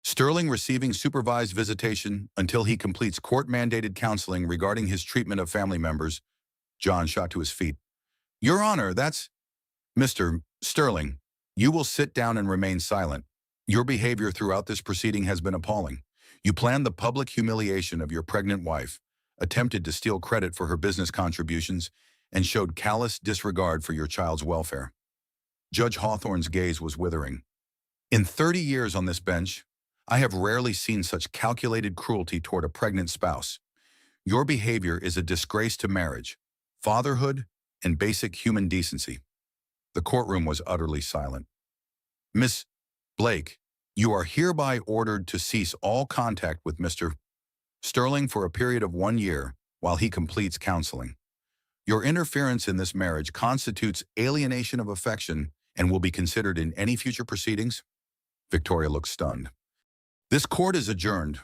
Sterling receiving supervised visitation until he completes court-mandated counseling regarding his treatment of family members. John shot to his feet. Your Honor, that's... Mr. Sterling, you will sit down and remain silent. Your behavior throughout this proceeding has been appalling. You planned the public humiliation of your pregnant wife, attempted to steal credit for her business contributions, and showed callous disregard for your child's welfare. Judge Hawthorne's gaze was withering. In 30 years on this bench, I have rarely seen such calculated cruelty toward a pregnant spouse. Your behavior is a disgrace to marriage, fatherhood, and basic human decency. The courtroom was utterly silent. Miss Blake, you are hereby ordered to cease all contact with Mr. Sterling for a period of 1 year while he completes counseling. Your interference in this marriage constitutes alienation of affection and will be considered in any future proceedings. Victoria looked stunned. This court is adjourned.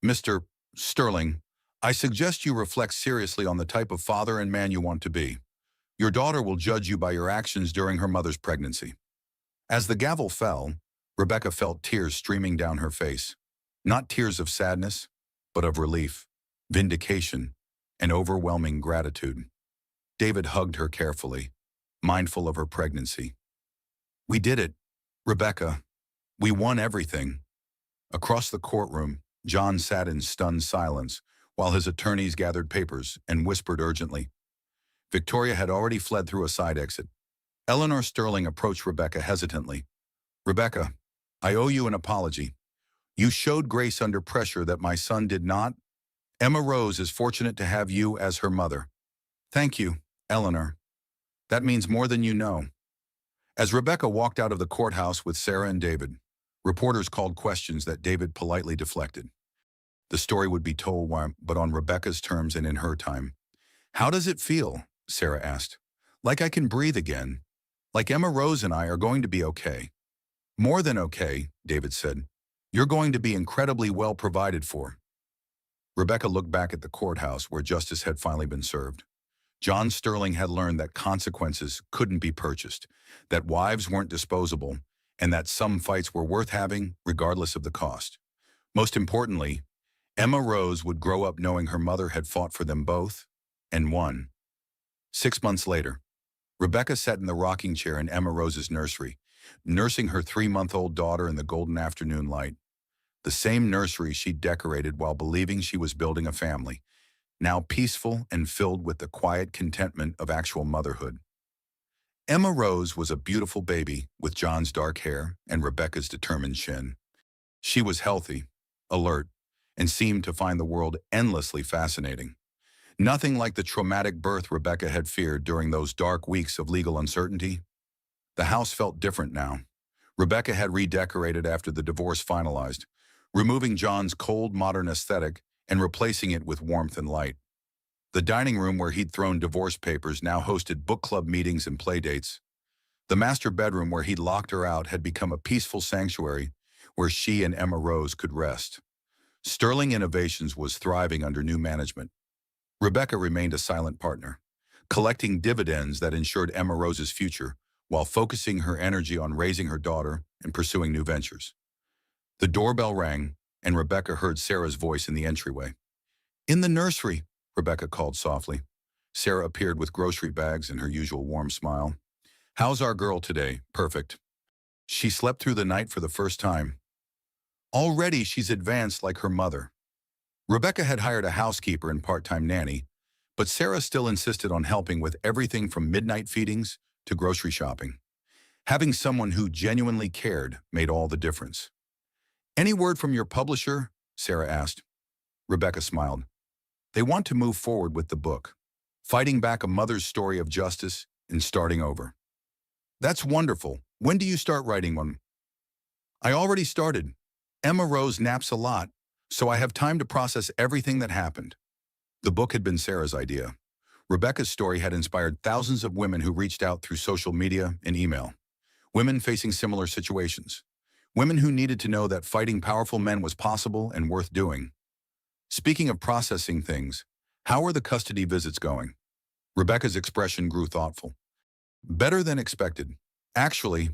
Mr. Sterling, I suggest you reflect seriously on the type of father and man you want to be. Your daughter will judge you by your actions during her mother's pregnancy. As the gavel fell, Rebecca felt tears streaming down her face. Not tears of sadness, but of relief, vindication, and overwhelming gratitude. David hugged her carefully, mindful of her pregnancy. We did it, Rebecca. We won everything. Across the courtroom, John sat in stunned silence while his attorneys gathered papers and whispered urgently. Victoria had already fled through a side exit. Eleanor Sterling approached Rebecca hesitantly. Rebecca, I owe you an apology. You showed grace under pressure that my son did not. Emma Rose is fortunate to have you as her mother. Thank you, Eleanor. That means more than you know. As Rebecca walked out of the courthouse with Sarah and David, reporters called questions that David politely deflected. The story would be told, but on Rebecca's terms and in her time. How does it feel? Sarah asked. Like I can breathe again. Like Emma Rose and I are going to be okay. More than okay, David said. You're going to be incredibly well provided for. Rebecca looked back at the courthouse where justice had finally been served. John Sterling had learned that consequences couldn't be purchased, that wives weren't disposable, and that some fights were worth having regardless of the cost. Most importantly, Emma Rose would grow up knowing her mother had fought for them both and won. 6 months later, Rebecca sat in the rocking chair in Emma Rose's nursery, nursing her 3-month-old daughter in the golden afternoon light. The same nursery she'd decorated while believing she was building a family, now peaceful and filled with the quiet contentment of actual motherhood. Emma Rose was a beautiful baby with John's dark hair and Rebecca's determined chin. She was healthy, alert, and seemed to find the world endlessly fascinating. Nothing like the traumatic birth Rebecca had feared during those dark weeks of legal uncertainty. The house felt different now. Rebecca had redecorated after the divorce finalized, removing John's cold modern aesthetic and replacing it with warmth and light. The dining room where he'd thrown divorce papers now hosted book club meetings and playdates. The master bedroom where he'd locked her out had become a peaceful sanctuary where she and Emma Rose could rest. Sterling Innovations was thriving under new management. Rebecca remained a silent partner, collecting dividends that ensured Emma Rose's future while focusing her energy on raising her daughter and pursuing new ventures. The doorbell rang, and Rebecca heard Sarah's voice in the entryway. In the nursery, Rebecca called softly. Sarah appeared with grocery bags and her usual warm smile. How's our girl today? Perfect. She slept through the night for the first time. Already she's advanced like her mother. Rebecca had hired a housekeeper and part-time nanny, but Sarah still insisted on helping with everything from midnight feedings to grocery shopping. Having someone who genuinely cared made all the difference. Any word from your publisher? Sarah asked. Rebecca smiled. They want to move forward with the book, fighting back a mother's story of justice and starting over. That's wonderful. When do you start writing one? I already started. Emma Rose naps a lot, so I have time to process everything that happened. The book had been Sarah's idea. Rebecca's story had inspired thousands of women who reached out through social media and email. Women facing similar situations. Women who needed to know that fighting powerful men was possible and worth doing. Speaking of processing things, how are the custody visits going? Rebecca's expression grew thoughtful. Better than expected. Actually,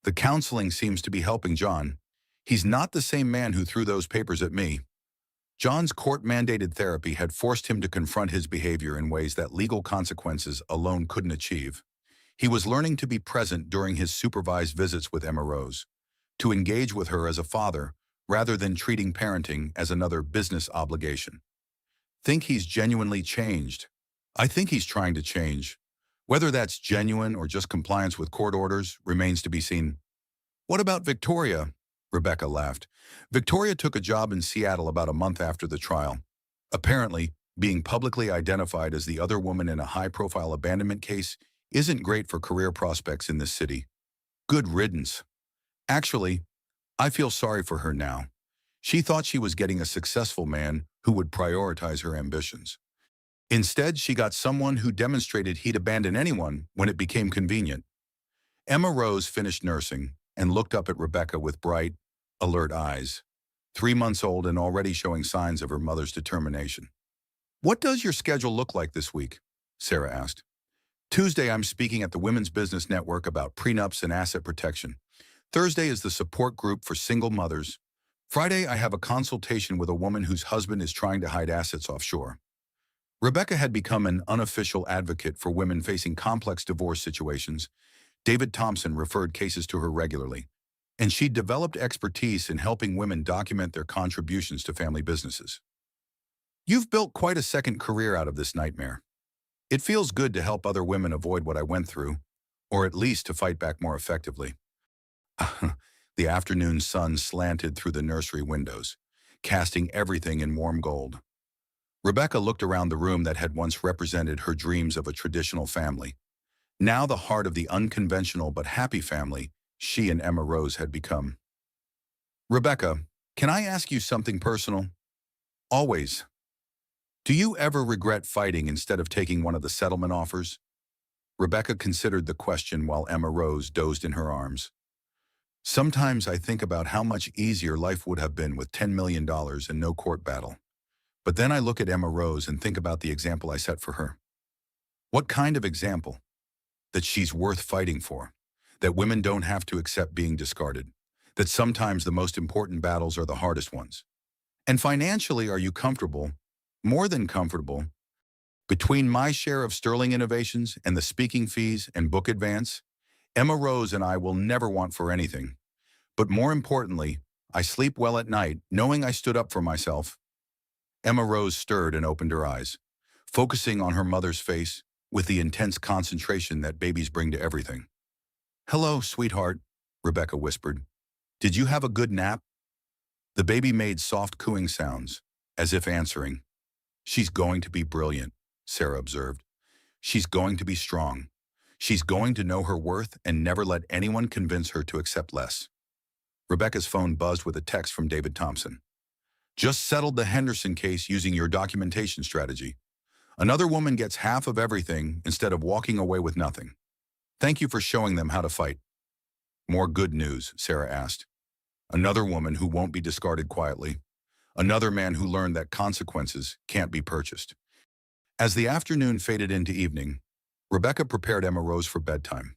the counseling seems to be helping John. He's not the same man who threw those papers at me. John's court-mandated therapy had forced him to confront his behavior in ways that legal consequences alone couldn't achieve. He was learning to be present during his supervised visits with Emma Rose, to engage with her as a father rather than treating parenting as another business obligation. Think he's genuinely changed. I think he's trying to change. Whether that's genuine or just compliance with court orders remains to be seen. What about Victoria? Rebecca laughed. Victoria took a job in Seattle about a month after the trial. Apparently, being publicly identified as the other woman in a high-profile abandonment case isn't great for career prospects in this city. Good riddance. Actually, I feel sorry for her now. She thought she was getting a successful man who would prioritize her ambitions. Instead, she got someone who demonstrated he'd abandon anyone when it became convenient. Emma Rose finished nursing and looked up at Rebecca with bright, alert eyes, 3 months old and already showing signs of her mother's determination. "What does your schedule look like this week?" Sarah asked. "Tuesday, I'm speaking at the Women's Business Network about prenups and asset protection. Thursday is the support group for single mothers. Friday, I have a consultation with a woman whose husband is trying to hide assets offshore." Rebecca had become an unofficial advocate for women facing complex divorce situations. David Thompson referred cases to her regularly, and she developed expertise in helping women document their contributions to family businesses. "You've built quite a second career out of this nightmare. It feels good to help other women avoid what I went through, or at least to fight back more effectively." The afternoon sun slanted through the nursery windows, casting everything in warm gold. Rebecca looked around the room that had once represented her dreams of a traditional family. Now the heart of the unconventional but happy family she and Emma Rose had become. "Rebecca, can I ask you something personal?" "Always." "Do you ever regret fighting instead of taking one of the settlement offers?" Rebecca considered the question while Emma Rose dozed in her arms. "Sometimes I think about how much easier life would have been with $10 million and no court battle. But then I look at Emma Rose and think about the example I set for her." "What kind of example?" "That she's worth fighting for. That women don't have to accept being discarded. That sometimes the most important battles are the hardest ones." "And financially, are you comfortable?" "More than comfortable. Between my share of sterling innovations and the speaking fees and book advance, Emma Rose and I will never want for anything. But more importantly, I sleep well at night knowing I stood up for myself." Emma Rose stirred and opened her eyes, focusing on her mother's face with the intense concentration that babies bring to everything. "Hello, sweetheart," Rebecca whispered. "Did you have a good nap?" The baby made soft cooing sounds, as if answering. "She's going to be brilliant," Sarah observed. "She's going to be strong. She's going to know her worth and never let anyone convince her to accept less." Rebecca's phone buzzed with a text from David Thompson. "Just settled the Henderson case using your documentation strategy. Another woman gets half of everything instead of walking away with nothing. Thank you for showing them how to fight." "More good news?" Sarah asked. "Another woman who won't be discarded quietly. Another man who learned that consequences can't be purchased." As the afternoon faded into evening, Rebecca prepared Emma Rose for bedtime.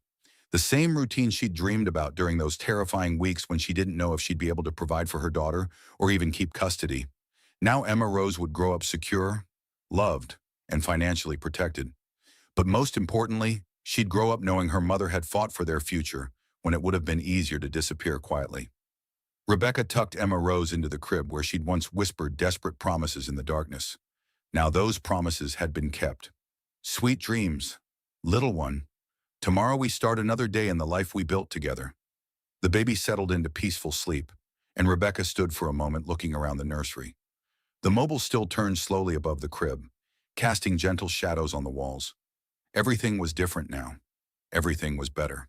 The same routine she'd dreamed about during those terrifying weeks when she didn't know if she'd be able to provide for her daughter or even keep custody. Now Emma Rose would grow up secure, loved, and financially protected. But most importantly, she'd grow up knowing her mother had fought for their future when it would have been easier to disappear quietly. Rebecca tucked Emma Rose into the crib where she'd once whispered desperate promises in the darkness. Now those promises had been kept. "Sweet dreams, little one. Tomorrow we start another day in the life we built together." The baby settled into peaceful sleep, and Rebecca stood for a moment looking around the nursery. The mobile still turned slowly above the crib, casting gentle shadows on the walls. Everything was different now. Everything was better.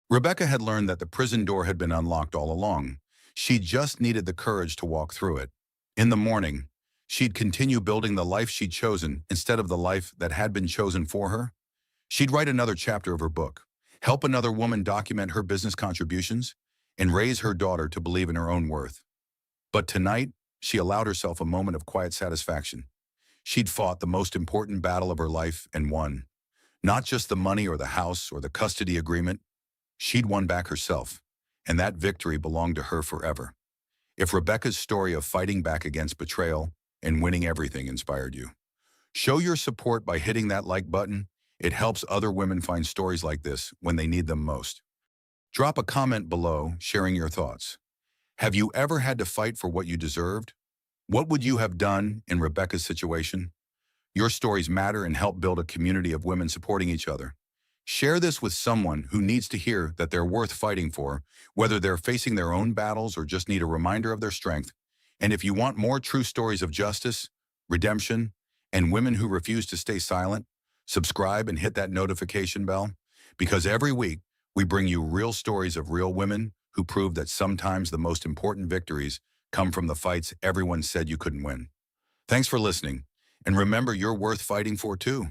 Rebecca had learned that the prison door had been unlocked all along. She just needed the courage to walk through it. In the morning, she'd continue building the life she'd chosen instead of the life that had been chosen for her. She'd write another chapter of her book, help another woman document her business contributions, and raise her daughter to believe in her own worth. But tonight, she allowed herself a moment of quiet satisfaction. She'd fought the most important battle of her life and won. Not just the money or the house or the custody agreement. She'd won back herself, and that victory belonged to her forever. If Rebecca's story of fighting back against betrayal and winning everything inspired you, show your support by hitting that like button. It helps other women find stories like this when they need them most. Drop a comment below sharing your thoughts. Have you ever had to fight for what you deserved? What would you have done in Rebecca's situation? Your stories matter and help build a community of women supporting each other. Share this with someone who needs to hear that they're worth fighting for, whether they're facing their own battles or just need a reminder of their strength. And if you want more true stories of justice, redemption, and women who refuse to stay silent, subscribe and hit that notification bell Because every week, we bring you real stories of real women who prove that sometimes the most important victories come from the fights everyone said you couldn't win. Thanks for listening, and remember you're worth fighting for too.